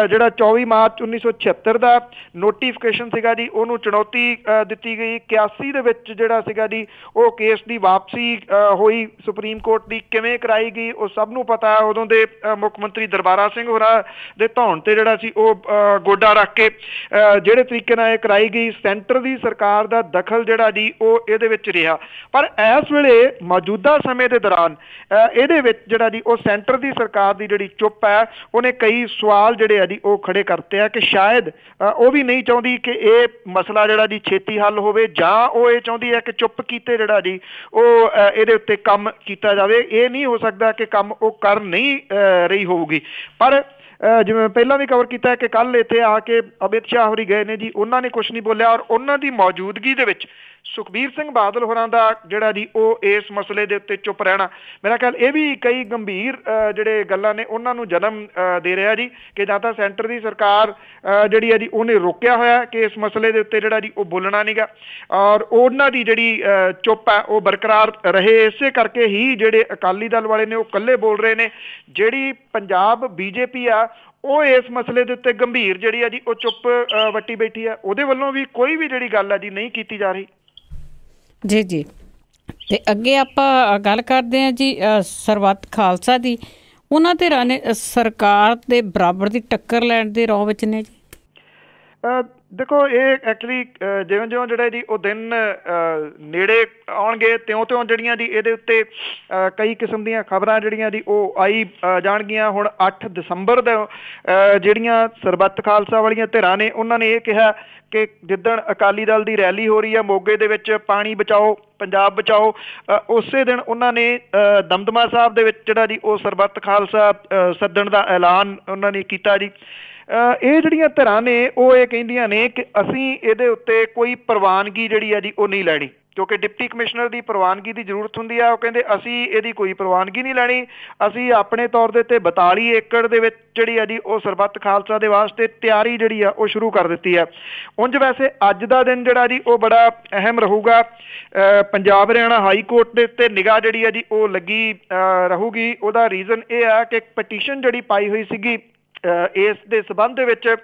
ਜਿਹੜਾ 24 ਮਾਰਚ 1976 ਦਾ ਨੋਟੀਫਿਕੇਸ਼ਨ ਸੀਗਾ ਜੀ ਉਹਨੂੰ ਚੁਣੌਤੀ ਦਿੱਤੀ ਗਈ। 81 ਦੇ ਵਿੱਚ ਜਿਹੜਾ ਸੀਗਾ ਜੀ ਉਹ ਕੇਸ ਦੀ ਵਾਪਸੀ ਹੋਈ ਸੁਪਰੀਮ ਕੋਰਟ ਦੀ, ਕਿਵੇਂ ਕਰਾਈ ਗਈ ਉਹ ਸਭ ਨੂੰ ਪਤਾ। ਉਦੋਂ ਦੇ ਮੁੱਖ ਮੰਤਰੀ ਦਰਬਾਰਾ ਸਿੰਘ ਹੋਰਾਂ ਦੇ ਧੌਣ ਤੇ ਜਿਹੜਾ ਸੀ ਉਹ ਗੋਡਾ ਰੱਖ ਕੇ ਜਿਹੜੇ ਤਰੀਕੇ ਨਾਲ ਇਹ ਕਰਾਈ ਗਈ, ਸੈਂਟਰ ਦੀ ਸਰਕਾਰ ਦਾ ਦਖਲ ਜਿਹੜਾ ਜੀ ਉਹ ਇਹਦੇ ਵਿੱਚ ਰਿਹਾ। ਪਰ ਇਸ ਵੇਲੇ ਮੌਜੂਦਾ ਸਮੇਂ ਦੇ ਦੌਰਾਨ ਇਹਦੇ ਵਿੱਚ ਜਿਹੜਾ ਜੀ ਉਹ ਸੈਂਟਰ ਦੀ ਸਰਕਾਰ ਦੀ ਜਿਹੜੀ ਚੁੱਪ ਹੈ ਉਹਨੇ ਕਈ ਸਵਾਲ ਜਿਹੜੇ ਆ ਜੀ ਉਹ ਖੜੇ ਕਰਤੇ ਆ ਕਿ ਸ਼ਾਇਦ ਉਹ ਵੀ ਨਹੀਂ ਚਾਹੁੰਦੀ ਕਿ ਇਹ ਮਸਲਾ ਜਿਹੜਾ ਜੀ ਛੇਤੀ ਹੱਲ ਹੋਵੇ, ਜਾਂ ਉਹ ਇਹ ਚਾਹੁੰਦੀ ਹੈ ਕਿ ਚੁੱਪ ਕੀਤੇ ਜਿਹੜਾ ਜੀ ਉਹ ਇਹਦੇ ਉੱਤੇ ਕੰਮ ਕੀਤਾ ਜਾਵੇ। ਇਹ ਨਹੀਂ ਹੋ ਸਕਦਾ ਕਿ ਕੰਮ ਉਹ ਕਰ ਨਹੀਂ ਰਹੀ ਹੋਊਗੀ। ਪਰ ਜਿਵੇਂ ਪਹਿਲਾਂ ਵੀ ਕਵਰ ਕੀਤਾ ਹੈ ਕਿ ਕੱਲ ਇੱਥੇ ਆ ਕੇ ਅਮਿਤ ਸ਼ਾਹ ਹੋਰੀ ਗਏ ਨੇ ਜੀ, ਉਹਨਾਂ ਨੇ ਕੁਛ ਨਹੀਂ ਬੋਲਿਆ। ਔਰ ਉਹਨਾਂ ਦੀ ਮੌਜੂਦਗੀ ਦੇ ਵਿੱਚ ਸੁਖਬੀਰ ਸਿੰਘ ਬਾਦਲ ਹੋਰਾਂ ਦਾ ਜਿਹੜਾ ਜੀ ਉਹ ਇਸ ਮਸਲੇ ਦੇ ਉੱਤੇ ਚੁੱਪ ਰਹਿਣਾ, ਮੇਰਾ ਖਿਆਲ ਇਹ ਵੀ ਕਈ ਗੰਭੀਰ ਜਿਹੜੇ ਗੱਲਾਂ ਨੇ ਉਹਨਾਂ ਨੂੰ ਜਨਮ ਦੇ ਰਿਹਾ ਜੀ ਕਿ ਜਾਂ ਤਾਂ ਸੈਂਟਰ ਦੀ ਸਰਕਾਰ ਜਿਹੜੀ ਹੈ ਜੀ ਉਹਨੇ ਰੋਕਿਆ ਹੋਇਆ ਕਿ ਇਸ ਮਸਲੇ ਦੇ ਉੱਤੇ ਜਿਹੜਾ ਜੀ ਉਹ ਬੋਲਣਾ ਨਹੀਂਗਾ, ਔਰ ਉਹਨਾਂ ਦੀ ਜਿਹੜੀ ਚੁੱਪ ਹੈ ਉਹ ਬਰਕਰਾਰ ਰਹੇ। ਇਸੇ ਕਰਕੇ ਹੀ ਜਿਹੜੇ ਅਕਾਲੀ ਦਲ ਵਾਲੇ ਨੇ ਉਹ ਇਕੱਲੇ ਬੋਲ ਰਹੇ ਨੇ। ਜਿਹੜੀ ਪੰਜਾਬ BJP ਆ ਉਹ ਇਸ ਮਸਲੇ ਦੇ ਉੱਤੇ ਗੰਭੀਰ ਜਿਹੜੀ ਆ ਜੀ ਉਹ ਚੁੱਪ ਵੱਟੀ ਬੈਠੀ ਆ। ਉਹਦੇ ਵੱਲੋਂ ਵੀ ਕੋਈ ਵੀ ਜਿਹੜੀ ਗੱਲ ਆ ਜੀ ਨਹੀਂ ਕੀਤੀ ਜਾ ਰਹੀ। ਜੀ ਜੀ, ਤੇ ਅੱਗੇ ਆਪਾਂ ਗੱਲ ਕਰਦੇ ਹਾਂ ਜੀ ਸਰਬੱਤ ਖਾਲਸਾ ਦੀ। ਉਹਨਾਂ ਦੇ ਰਾਣੇ ਸਰਕਾਰ ਦੇ ਬਰਾਬਰ ਦੀ ਟੱਕਰ ਲੈਣ ਦੇ ਰੌ ਵਿੱਚ ਨੇ ਜੀ। ਦੇਖੋ ਇਹ ਐਕਚੁਅਲੀ ਜਿਉਂ ਜਿਉਂ ਜਿਹੜੇ ਜੀ ਉਹ ਦਿਨ ਨੇੜੇ ਆਉਣਗੇ ਤਿਉਂ ਜਿਹੜੀਆਂ ਜੀ ਇਹਦੇ ਉੱਤੇ ਕਈ ਕਿਸਮ ਦੀਆਂ ਖਬਰਾਂ ਜਿਹੜੀਆਂ ਜੀ ਉਹ ਆਈ ਜਾਣਗੀਆਂ। ਹੁਣ 8 ਦਸੰਬਰ ਦਾ ਜਿਹੜੀਆਂ ਸਰਬੱਤ ਖਾਲਸਾ ਵਾਲੀਆਂ ਧਿਰਾਂ ਨੇ ਉਹਨਾਂ ਨੇ ਇਹ ਕਿਹਾ ਕਿ ਜਿੱਦਣ ਅਕਾਲੀ ਦਲ ਦੀ ਰੈਲੀ ਹੋ ਰਹੀ ਹੈ ਮੋਗੇ ਦੇ ਵਿੱਚ, ਪਾਣੀ ਬਚਾਓ ਪੰਜਾਬ ਬਚਾਓ, ਉਸੇ ਦਿਨ ਉਹਨਾਂ ਨੇ ਦਮਦਮਾ ਸਾਹਿਬ ਦੇ ਵਿੱਚ ਜਿਹੜਾ ਜੀ ਉਹ ਸਰਬੱਤ ਖਾਲਸਾ ਸੱਦਣ ਦਾ ਐਲਾਨ ਉਹਨਾਂ ਨੇ ਕੀਤਾ ਜੀ। ਇਹ ਜਿਹੜੀਆਂ ਧਿਰਾਂ ਨੇ ਉਹ ਇਹ ਕਹਿੰਦੀਆਂ ਨੇ ਕਿ ਅਸੀਂ ਇਹਦੇ ਉੱਤੇ ਕੋਈ ਪ੍ਰਵਾਨਗੀ ਜਿਹੜੀ ਹੈ ਜੀ ਉਹ ਨਹੀਂ ਲੈਣੀ, ਕਿਉਂਕਿ ਡਿਪਟੀ ਕਮਿਸ਼ਨਰ ਦੀ ਪ੍ਰਵਾਨਗੀ ਦੀ ਜ਼ਰੂਰਤ ਹੁੰਦੀ ਆ। ਉਹ ਕਹਿੰਦੇ ਅਸੀਂ ਇਹਦੀ ਕੋਈ ਪ੍ਰਵਾਨਗੀ ਨਹੀਂ ਲੈਣੀ, ਅਸੀਂ ਆਪਣੇ ਤੌਰ ਦੇ ਉੱਤੇ 42 ਏਕੜ ਦੇ ਵਿੱਚ ਜਿਹੜੀ ਆ ਜੀ ਉਹ ਸਰਬੱਤ ਖਾਲਸਾ ਦੇ ਵਾਸਤੇ ਤਿਆਰੀ ਜਿਹੜੀ ਆ ਉਹ ਸ਼ੁਰੂ ਕਰ ਦਿੱਤੀ ਆ। ਉਂਝ ਵੈਸੇ ਅੱਜ ਦਾ ਦਿਨ ਜਿਹੜਾ ਜੀ ਉਹ ਬੜਾ ਅਹਿਮ ਰਹੂਗਾ। ਪੰਜਾਬ ਹਰਿਆਣਾ ਹਾਈ ਕੋਰਟ ਦੇ ਉੱਤੇ ਨਿਗਾਹ ਜਿਹੜੀ ਆ ਜੀ ਉਹ ਲੱਗੀ ਰਹੂਗੀ। ਉਹਦਾ ਰੀਜ਼ਨ ਇਹ ਆ ਕਿ ਪਟੀਸ਼ਨ ਜਿਹੜੀ ਪਾਈ ਹੋਈ ਸੀਗੀ ਇਸ ਦੇ ਸਬੰਧ ਦੇ ਵਿੱਚ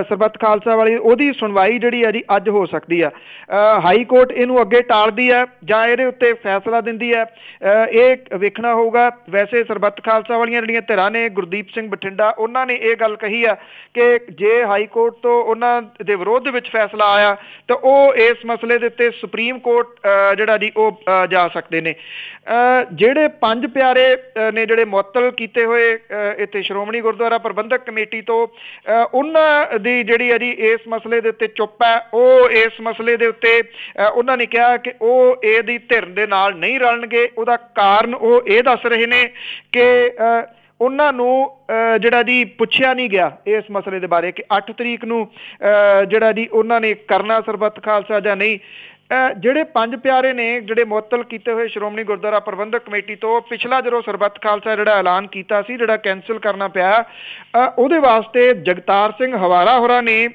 ਸਰਬੱਤ ਖਾਲਸਾ ਵਾਲੀ ਉਹਦੀ ਸੁਣਵਾਈ ਜਿਹੜੀ ਹੈ ਜੀ ਅੱਜ ਹੋ ਸਕਦੀ ਆ। ਹਾਈ ਕੋਰਟ ਇਹਨੂੰ ਅੱਗੇ ਟਾਲਦੀ ਹੈ ਜਾਂ ਇਹਦੇ ਉੱਤੇ ਫੈਸਲਾ ਦਿੰਦੀ ਹੈ, ਇਹ ਵੇਖਣਾ ਹੋਊਗਾ। ਵੈਸੇ ਸਰਬੱਤ ਖਾਲਸਾ ਵਾਲੀਆਂ ਜਿਹੜੀਆਂ ਧਿਰਾਂ ਨੇ, ਗੁਰਦੀਪ ਸਿੰਘ ਬਠਿੰਡਾ, ਉਹਨਾਂ ਨੇ ਇਹ ਗੱਲ ਕਹੀ ਆ ਕਿ ਜੇ ਹਾਈ ਕੋਰਟ ਤੋਂ ਉਹਨਾਂ ਦੇ ਵਿਰੋਧ ਦੇ ਵਿੱਚ ਫੈਸਲਾ ਆਇਆ ਤਾਂ ਉਹ ਇਸ ਮਸਲੇ ਦੇ ਉੱਤੇ ਸੁਪਰੀਮ ਕੋਰਟ ਜਿਹੜਾ ਜੀ ਉਹ ਜਾ ਸਕਦੇ ਨੇ। ਜਿਹੜੇ ਪੰਜ ਪਿਆਰੇ ਨੇ ਜਿਹੜੇ ਮੁਅੱਤਲ ਕੀਤੇ ਹੋਏ ਇੱਥੇ ਸ਼੍ਰੋਮਣੀ ਗੁਰਦੁਆਰਾ ਪ੍ਰਬੰਧਕ ਕਮੇਟੀ ਤੋਂ, ਉਹਨਾਂ ਦੀ ਜਿਹੜੀ ਹੈ ਜੀ ਇਸ ਮਸਲੇ ਦੇ ਉੱਤੇ ਚੁੱਪ ਹੈ। ਉਹ ਇਸ ਮਸਲੇ ਦੇ ਉੱਤੇ ਉਹਨਾਂ ਨੇ ਕਿਹਾ ਕਿ ਉਹ ਇਹਦੀ ਧਿਰ ਦੇ ਨਾਲ ਨਹੀਂ ਰਲਣਗੇ। ਉਹਦਾ ਕਾਰਨ ਉਹ ਇਹ ਦੱਸ ਰਹੇ ਨੇ ਕਿ ਉਹਨਾਂ ਨੂੰ ਜਿਹੜਾ ਜੀ ਪੁੱਛਿਆ ਨਹੀਂ ਗਿਆ ਇਸ ਮਸਲੇ ਦੇ ਬਾਰੇ ਕਿ 8 ਤਰੀਕ ਨੂੰ ਜਿਹੜਾ ਜੀ ਉਹਨਾਂ ਨੇ ਕਰਨਾ ਸਰਬੱਤ ਖਾਲਸਾ ਜਾਂ ਨਹੀਂ। ਜਿਹੜੇ ਪੰਜ ਪਿਆਰੇ ਨੇ ਜਿਹੜੇ ਮੁਅੱਤਲ ਕੀਤੇ ਹੋਏ ਸ਼੍ਰੋਮਣੀ ਗੁਰਦੁਆਰਾ ਪ੍ਰਬੰਧਕ ਕਮੇਟੀ ਤੋਂ, ਪਿਛਲਾ ਜਦੋਂ ਸਰਬੱਤ ਖਾਲਸਾ ਜਿਹੜਾ ਐਲਾਨ ਕੀਤਾ ਸੀ, ਜਿਹੜਾ ਕੈਂਸਲ ਕਰਨਾ ਪਿਆ, ਉਹਦੇ ਵਾਸਤੇ ਜਗਤਾਰ ਸਿੰਘ ਹਵਾਰਾ ਹੋਰਾਂ ਨੇ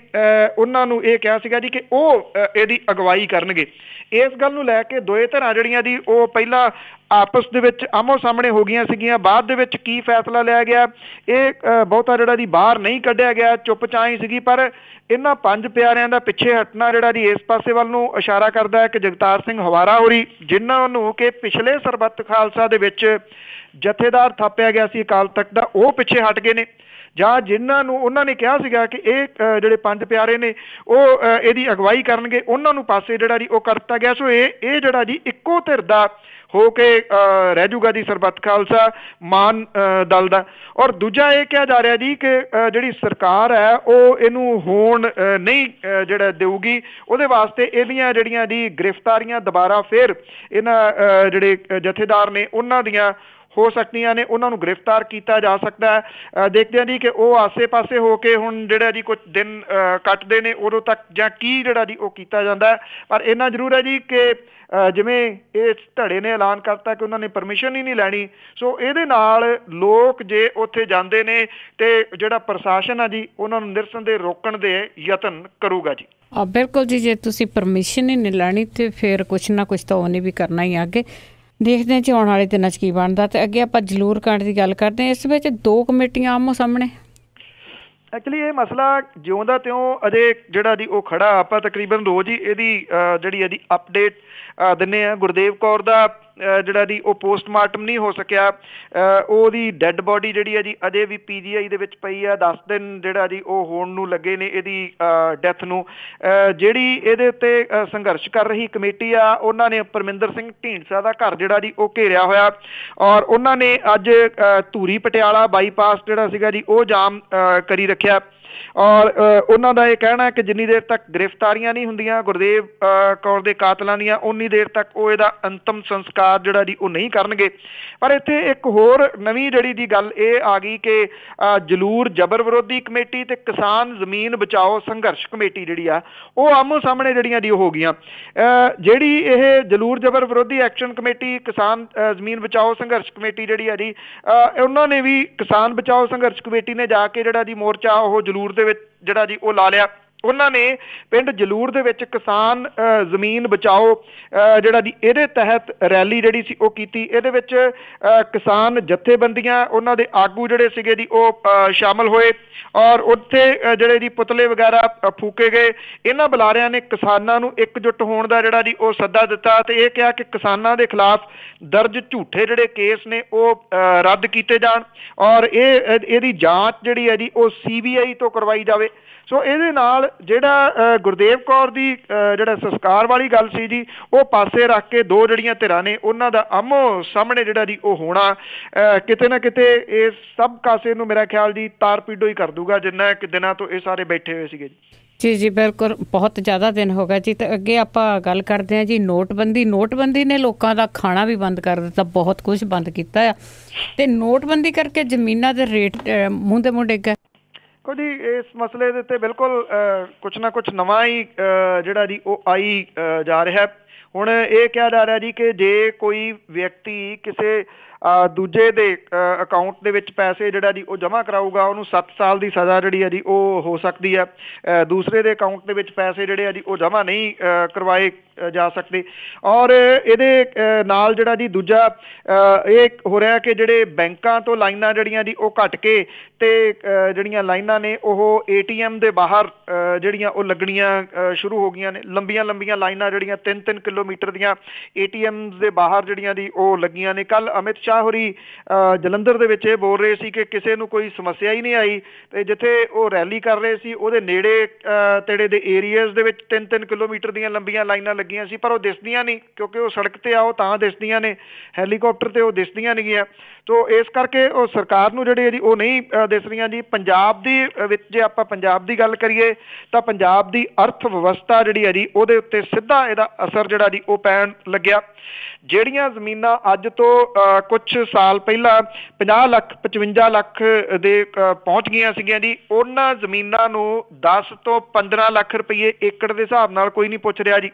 ਉਹਨਾਂ ਨੂੰ ਇਹ ਕਿਹਾ ਸੀਗਾ ਜੀ ਕਿ ਉਹ ਇਹਦੀ ਅਗਵਾਈ ਕਰਨਗੇ। ਇਸ ਗੱਲ ਨੂੰ ਲੈ ਕੇ ਦੋਏ ਧਿਰਾਂ ਜਿਹੜੀਆਂ ਦੀ ਉਹ ਪਹਿਲਾਂ ਆਪਸ ਦੇ ਵਿੱਚ ਆਮੋ ਸਾਹਮਣੇ ਹੋ ਗਈਆਂ ਸੀਗੀਆਂ। ਬਾਅਦ ਦੇ ਵਿੱਚ ਕੀ ਫੈਸਲਾ ਲਿਆ ਗਿਆ ਇਹ ਬਹੁਤਾ ਜਿਹੜਾ ਦੀ ਬਾਹਰ ਨਹੀਂ ਕੱਢਿਆ ਗਿਆ, ਚੁੱਪ ਚਾਂ ਹੀ ਸੀਗੀ। ਪਰ ਇਹਨਾਂ ਪੰਜ ਪਿਆਰਿਆਂ ਦਾ ਪਿੱਛੇ ਹਟਣਾ ਜਿਹੜਾ ਦੀ ਇਸ ਪਾਸੇ ਵੱਲ ਨੂੰ ਇਸ਼ਾਰਾ ਕਰਦਾ ਹੈ ਕਿ ਜਗਤਾਰ ਸਿੰਘ ਹਵਾਰਾ ਹੋਰੀ, ਜਿਨ੍ਹਾਂ ਨੂੰ ਕਿ ਪਿਛਲੇ ਸਰਬੱਤ ਖਾਲਸਾ ਦੇ ਵਿੱਚ ਜਥੇਦਾਰ ਥਾਪਿਆ ਗਿਆ ਸੀ ਅਕਾਲ ਤਖਤ ਦਾ, ਉਹ ਪਿੱਛੇ ਹਟ ਗਏ ਨੇ, ਜਾਂ ਜਿਨ੍ਹਾਂ ਨੂੰ ਉਹਨਾਂ ਨੇ ਕਿਹਾ ਸੀਗਾ ਕਿ ਇਹ ਜਿਹੜੇ ਪੰਜ ਪਿਆਰੇ ਨੇ ਉਹ ਇਹਦੀ ਅਗਵਾਈ ਕਰਨਗੇ, ਉਹਨਾਂ ਨੂੰ ਪਾਸੇ ਜਿਹੜਾ ਜੀ ਉਹ ਕਰ ਦਿੱਤਾ ਗਿਆ। ਸੋ ਇਹ ਜਿਹੜਾ ਜੀ ਇੱਕੋ ਧਿਰ ਦਾ ਹੋ ਕੇ ਰਹਿ ਜੂਗਾ ਜੀ ਸਰਬੱਤ ਖਾਲਸਾ ਮਾਨ ਦਲ ਦਾ। ਔਰ ਦੂਜਾ ਇਹ ਕਿਹਾ ਜਾ ਰਿਹਾ ਜੀ ਕਿ ਜਿਹੜੀ ਸਰਕਾਰ ਹੈ ਉਹ ਇਹਨੂੰ ਹੋਣ ਨਹੀਂ ਜਿਹੜਾ ਦੇਊਗੀ, ਉਹਦੇ ਵਾਸਤੇ ਇਹਦੀਆਂ ਜਿਹੜੀਆਂ ਜੀ ਗ੍ਰਿਫਤਾਰੀਆਂ ਦੁਬਾਰਾ ਫਿਰ ਇਹਨਾਂ ਜਿਹੜੇ ਜਥੇਦਾਰ ਨੇ ਉਹਨਾਂ ਦੀਆਂ ਹੋ ਸਕਦੀਆਂ ਨੇ, ਉਹਨਾਂ ਨੂੰ ਗ੍ਰਿਫਤਾਰ ਕੀਤਾ ਜਾ ਸਕਦਾ ਹੈ। ਦੇਖਦੇ ਹਾਂ ਜੀ ਕਿ ਉਹ ਆਸੇ ਪਾਸੇ ਹੋ ਕੇ ਹੁਣ ਜਿਹੜਾ ਜੀ ਕੁਝ ਦਿਨ ਕੱਟਦੇ ਨੇ ਉਦੋਂ ਤੱਕ ਜਾਂ ਕੀ ਜਿਹੜਾ ਜੀ ਉਹ ਕੀਤਾ ਜਾਂਦਾ। ਪਰ ਇੰਨਾ ਜ਼ਰੂਰ ਹੈ ਜੀ ਕਿ ਜਿਵੇਂ ਇਸ ਧੜੇ ਨੇ ਐਲਾਨ ਕਰਤਾ ਕਿ ਉਹਨਾਂ ਨੇ ਪਰਮਿਸ਼ਨ ਹੀ ਨਹੀਂ ਲੈਣੀ, ਸੋ ਇਹਦੇ ਨਾਲ ਲੋਕ ਜੇ ਉੱਥੇ ਜਾਂਦੇ ਨੇ ਤੇ ਜਿਹੜਾ ਪ੍ਰਸ਼ਾਸਨ ਆ ਜੀ ਉਹਨਾਂ ਨੂੰ ਨਿਰਸਨ ਦੇ ਰੋਕਣ ਦੇ ਯਤਨ ਕਰੂਗਾ ਜੀ। ਬਿਲਕੁਲ ਜੀ, ਜੇ ਤੁਸੀਂ ਪਰਮਿਸ਼ਨ ਹੀ ਨਹੀਂ ਲੈਣੀ ਤੇ ਫਿਰ ਕੁਛ ਨਾ ਕੁਛ ਤਾਂ ਉਹਨੇ ਵੀ ਕਰਨਾ ਹੀ। ਅੱਗੇ ਦੇਖਦੇ ਹਾਂ ਜੀ ਆਉਣ ਵਾਲੇ ਦਿਨਾਂ 'ਚ ਕੀ ਬਣਦਾ। ਤੇ ਅੱਗੇ ਆਪਾਂ ਜਲੂਰ ਕਾਂਡ ਦੀ ਗੱਲ ਕਰਦੇ ਹਾਂ। ਇਸ ਵਿੱਚ ਦੋ ਕਮੇਟੀਆਂ ਆਮੋ ਸਾਹਮਣੇ। ਐਕਚੁਅਲੀ ਇਹ ਮਸਲਾ ਜਿਉਂ ਦਾ ਤਿਉਂ ਅਜੇ ਜਿਹੜਾ ਜੀ ਉਹ ਖੜਾ। ਆਪਾਂ ਤਕਰੀਬਨ ਰੋਜ਼ ਹੀ ਇਹਦੀ ਜਿਹੜੀ ਇਹਦੀ ਅਪਡੇਟ ਦਿੰਦੇ ਹਾਂ। ਗੁਰਦੇਵ ਕੌਰ ਦਾ ਜਿਹੜਾ ਜੀ ਉਹ ਪੋਸਟਮਾਰਟਮ ਨਹੀਂ ਹੋ ਸਕਿਆ, ਉਹਦੀ ਡੈੱਡ ਬੋਡੀ ਜਿਹੜੀ ਹੈ ਜੀ ਅਜੇ ਵੀ PGI ਦੇ ਵਿੱਚ ਪਈ ਆ। 10 ਦਿਨ ਜਿਹੜਾ ਜੀ ਉਹ ਹੋਣ ਨੂੰ ਲੱਗੇ ਨੇ ਇਹਦੀ ਡੈਥ ਨੂੰ। ਜਿਹੜੀ ਇਹਦੇ ਉੱਤੇ ਸੰਘਰਸ਼ ਕਰ ਰਹੀ ਕਮੇਟੀ ਆ, ਉਹਨਾਂ ਨੇ ਪਰਮਿੰਦਰ ਸਿੰਘ ਢੀਂਡਸਾ ਦਾ ਘਰ ਜਿਹੜਾ ਜੀ ਉਹ ਘੇਰਿਆ ਹੋਇਆ, ਔਰ ਉਹਨਾਂ ਨੇ ਅੱਜ ਧੂਰੀ ਪਟਿਆਲਾ ਬਾਈਪਾਸ ਜਿਹੜਾ ਸੀਗਾ ਜੀ ਉਹ ਜਾਮ ਕਰੀ ਰੱਖਿਆ। ਔਰ ਉਹਨਾਂ ਦਾ ਇਹ ਕਹਿਣਾ ਹੈ ਕਿ ਜਿੰਨੀ ਦੇਰ ਤੱਕ ਗ੍ਰਿਫਤਾਰੀਆਂ ਨਹੀਂ ਹੁੰਦੀਆਂ ਗੁਰਦੇਵ ਕੌਰ ਦੇ ਕਾਤਲਾਂ ਦੀਆਂ, ਉਨੀ ਦੇਰ ਤੱਕ ਉਹ ਇਹਦਾ ਅੰਤਮ ਸੰਸਕਾਰ ਜਿਹੜਾ ਜੀ ਉਹ ਨਹੀਂ ਕਰਨਗੇ। ਪਰ ਇੱਥੇ ਇੱਕ ਹੋਰ ਨਵੀਂ ਜਿਹੜੀ ਦੀ ਗੱਲ ਇਹ ਆ ਗਈ ਕਿ ਜਲੂਰ ਜਬਰ ਵਿਰੋਧੀ ਕਮੇਟੀ ਤੇ ਕਿਸਾਨ ਜ਼ਮੀਨ ਬਚਾਓ ਸੰਘਰਸ਼ ਕਮੇਟੀ ਜਿਹੜੀ ਆ ਉਹ ਆਮੋ ਸਾਹਮਣੇ ਜਿਹੜੀਆਂ ਦੀ ਹੋ ਗਈਆਂ। ਜਿਹੜੀ ਇਹ ਜਲੂਰ ਜਬਰ ਵਿਰੋਧੀ ਐਕਸ਼ਨ ਕਮੇਟੀ, ਕਿਸਾਨ ਜ਼ਮੀਨ ਬਚਾਓ ਸੰਘਰਸ਼ ਕਮੇਟੀ ਜਿਹੜੀ ਆ ਜੀ, ਉਹਨਾਂ ਨੇ ਵੀ ਕਿਸਾਨ ਬਚਾਓ ਸੰਘਰਸ਼ ਕਮੇਟੀ ਨੇ ਜਾ ਕੇ ਜਿਹੜਾ ਜੀ ਮੋਰਚਾ ਉਹ ਜਲੂਰ ਦੇ ਵਿੱਚ ਜਿਹੜਾ ਜੀ ਉਹ ਲਾ ਲਿਆ। ਉਹਨਾਂ ਨੇ ਪਿੰਡ ਜਲੂਰ ਦੇ ਵਿੱਚ ਕਿਸਾਨ ਜ਼ਮੀਨ ਬਚਾਓ ਜਿਹੜਾ ਜੀ ਇਹਦੇ ਤਹਿਤ ਰੈਲੀ ਜਿਹੜੀ ਸੀ ਉਹ ਕੀਤੀ। ਇਹਦੇ ਵਿੱਚ ਕਿਸਾਨ ਜਥੇਬੰਦੀਆਂ, ਉਹਨਾਂ ਦੇ ਆਗੂ ਜਿਹੜੇ ਸੀਗੇ ਜੀ ਉਹ ਸ਼ਾਮਲ ਹੋਏ ਔਰ ਉੱਥੇ ਜਿਹੜੇ ਜੀ ਪੁਤਲੇ ਵਗੈਰਾ ਫੂਕੇ ਗਏ। ਇਹਨਾਂ ਬੁਲਾਰਿਆਂ ਨੇ ਕਿਸਾਨਾਂ ਨੂੰ ਇਕਜੁੱਟ ਹੋਣ ਦਾ ਜਿਹੜਾ ਜੀ ਉਹ ਸੱਦਾ ਦਿੱਤਾ ਤੇ ਇਹ ਕਿਹਾ ਕਿ ਕਿਸਾਨਾਂ ਦੇ ਖਿਲਾਫ ਦਰਜ ਝੂਠੇ ਜਿਹੜੇ ਕੇਸ ਨੇ ਉਹ ਰੱਦ ਕੀਤੇ ਜਾਣ ਔਰ ਇਹਦੀ ਜਾਂਚ ਜਿਹੜੀ ਹੈ ਜੀ ਉਹ CBI ਤੋਂ ਕਰਵਾਈ ਜਾਵੇ। ਸੋ ਇਹਦੇ ਨਾਲ ਜਿਹੜਾ ਗੁਰਦੇਵ ਕੌਰ ਦੀ ਜਿਹੜਾ ਸੰਸਕਾਰ ਵਾਲੀ ਗੱਲ ਸੀ ਜੀ ਉਹ ਪਾਸੇ ਰੱਖ ਕੇ ਦੋ ਜਿਹੜੀਆਂ ਧਿਰਾਂ ਨੇ ਉਹਨਾਂ ਦਾ ਆਮੋ ਸਾਹਮਣੇ ਜਿਹੜਾ ਜੀ ਉਹ ਹੋਣਾ ਕਿਤੇ ਨਾ ਕਿਤੇ ਇਸ ਸਭ ਕਾਸੇ ਨੂੰ ਮੇਰਾ ਖਿਆਲ ਜੀ ਤਾਰ ਪੀਡੋ ਹੀ ਕਰ ਦੂਗਾ ਜਿੰਨਾ ਕਿ ਦਿਨਾਂ ਤੋਂ ਇਹ ਸਾਰੇ ਬੈਠੇ ਹੋਏ ਸੀਗੇ ਜੀ। ਜੀ ਬਿਲਕੁਲ, ਬਹੁਤ ਜ਼ਿਆਦਾ ਦਿਨ ਹੋ ਗਿਆ ਜੀ। ਤੇ ਅੱਗੇ ਆਪਾਂ ਗੱਲ ਕਰਦੇ ਹਾਂ ਜੀ ਨੋਟਬੰਦੀ ਨੇ ਲੋਕਾਂ ਦਾ ਖਾਣਾ ਵੀ ਬੰਦ ਕਰ ਦਿੱਤਾ, ਬਹੁਤ ਕੁਝ ਬੰਦ ਕੀਤਾ ਆ। ਤੇ ਨੋਟਬੰਦੀ ਕਰਕੇ ਜ਼ਮੀਨਾਂ ਦੇ ਰੇਟ ਮੂੰਹ ਦੇ ਮੂੰਹ ਡਿੱਗ ਗਏ। ਜੀ ਇਸ ਮਸਲੇ ਦੇ ਉੱਤੇ ਬਿਲਕੁਲ ਕੁਛ ਨਾ ਕੁਛ ਨਵਾਂ ਹੀ ਜਿਹੜਾ ਜੀ ਉਹ ਆਈ ਜਾ ਰਿਹਾ। ਹੁਣ ਇਹ ਕਿਹਾ ਜਾ ਰਿਹਾ ਜੀ ਕਿ ਜੇ ਕੋਈ ਵਿਅਕਤੀ ਕਿਸੇ ਦੂਜੇ ਦੇ ਅਕਾਊਂਟ ਦੇ ਵਿੱਚ ਪੈਸੇ ਜਿਹੜਾ ਜੀ ਉਹ ਜਮ੍ਹਾਂ ਕਰਾਊਗਾ ਉਹਨੂੰ 7 ਸਾਲ ਦੀ ਸਜ਼ਾ ਜਿਹੜੀ ਆ ਜੀ ਉਹ ਹੋ ਸਕਦੀ ਹੈ। ਦੂਸਰੇ ਦੇ ਅਕਾਊਂਟ ਦੇ ਵਿੱਚ ਪੈਸੇ ਜਿਹੜੇ ਆ ਜੀ ਉਹ ਜਮ੍ਹਾਂ ਨਹੀਂ ਕਰਵਾਏ ਜਾ ਸਕਦੇ। ਔਰ ਇਹਦੇ ਨਾਲ ਜਿਹੜਾ ਜੀ ਦੂਜਾ ਇਹ ਹੋ ਰਿਹਾ ਕਿ ਜਿਹੜੇ ਬੈਂਕਾਂ ਤੋਂ ਲਾਈਨਾਂ ਜਿਹੜੀਆਂ ਜੀ ਉਹ ਘੱਟ ਕੇ ਤੇ ਜਿਹੜੀਆਂ ਲਾਈਨਾਂ ਨੇ ਉਹ ATM ਦੇ ਬਾਹਰ ਜਿਹੜੀਆਂ ਉਹ ਲੱਗਣੀਆਂ ਸ਼ੁਰੂ ਹੋ ਗਈਆਂ ਨੇ। ਲੰਬੀਆਂ ਲੰਬੀਆਂ ਲਾਈਨਾਂ ਜਿਹੜੀਆਂ 3-3 ਕਿਲੋਮੀਟਰ ਦੀਆਂ ATM ਦੇ ਬਾਹਰ ਜਿਹੜੀਆਂ ਦੀ ਉਹ ਲੱਗੀਆਂ ਨੇ। ਕੱਲ ਅਮਿਤ ਸ਼ਾਹ ਹੋਰੀ ਜਲੰਧਰ ਦੇ ਵਿੱਚ ਇਹ ਬੋਲ ਰਹੇ ਸੀ ਕਿ ਕਿਸੇ ਨੂੰ ਕੋਈ ਸਮੱਸਿਆ ਹੀ ਨਹੀਂ ਆਈ, ਤੇ ਜਿੱਥੇ ਉਹ ਰੈਲੀ ਕਰ ਰਹੇ ਸੀ ਉਹਦੇ ਨੇੜੇ ਤੇੜੇ ਦੇ ਏਰੀਆਜ਼ ਦੇ ਵਿੱਚ 3-3 ਕਿਲੋਮੀਟਰ ਦੀਆਂ ਲੰਬੀਆਂ ਲਾਈਨਾਂ ਲੱਗੀਆਂ ਸੀ, ਪਰ ਉਹ ਦਿਸਦੀਆਂ ਨਹੀਂ ਕਿਉਂਕਿ ਉਹ ਸੜਕ ਤੇ ਆਓ ਤਾਂ ਦਿਸਦੀਆਂ ਨੇ, ਹੈਲੀਕਾਪਟਰ ਤੇ ਉਹ ਦਿਸਦੀਆਂ ਨਹੀਂ ਗੀਆਂ। ਤੋ ਇਸ ਕਰਕੇ ਉਹ ਸਰਕਾਰ ਨੂੰ ਜਿਹੜੀ ਜੀ ਉਹ ਨਹੀਂ ਦਿਸ ਰਹੀਆਂ ਜੀ। ਪੰਜਾਬ ਦੀ ਵਿੱਚ ਜੇ ਆਪਾਂ ਪੰਜਾਬ ਦੀ ਗੱਲ ਕਰੀਏ ਤਾਂ ਪੰਜਾਬ ਦੀ ਅਰਥ ਵਿਵਸਥਾ ਜਿਹੜੀ ਹੈ ਜੀ ਉਹਦੇ ਉੱਤੇ ਸਿੱਧਾ ਇਹਦਾ ਅਸਰ ਜਿਹੜਾ ਜੀ ਉਹ ਪੈਣ ਲੱਗਿਆ। ਜਿਹੜੀਆਂ ਜ਼ਮੀਨਾਂ ਅੱਜ ਤੋਂ ਕੁਝ ਸਾਲ ਪਹਿਲਾਂ 50 ਲੱਖ 55 ਲੱਖ ਦੇ ਪਹੁੰਚ ਗਈਆਂ ਸੀਗੀਆਂ ਜੀ, ਉਹਨਾਂ ਜ਼ਮੀਨਾਂ ਨੂੰ 10 ਤੋਂ 15 ਲੱਖ ਰੁਪਏ ਏਕੜ ਦੇ ਹਿਸਾਬ ਨਾਲ ਕੋਈ ਨਹੀਂ ਪੁੱਛ ਰਿਹਾ ਜੀ।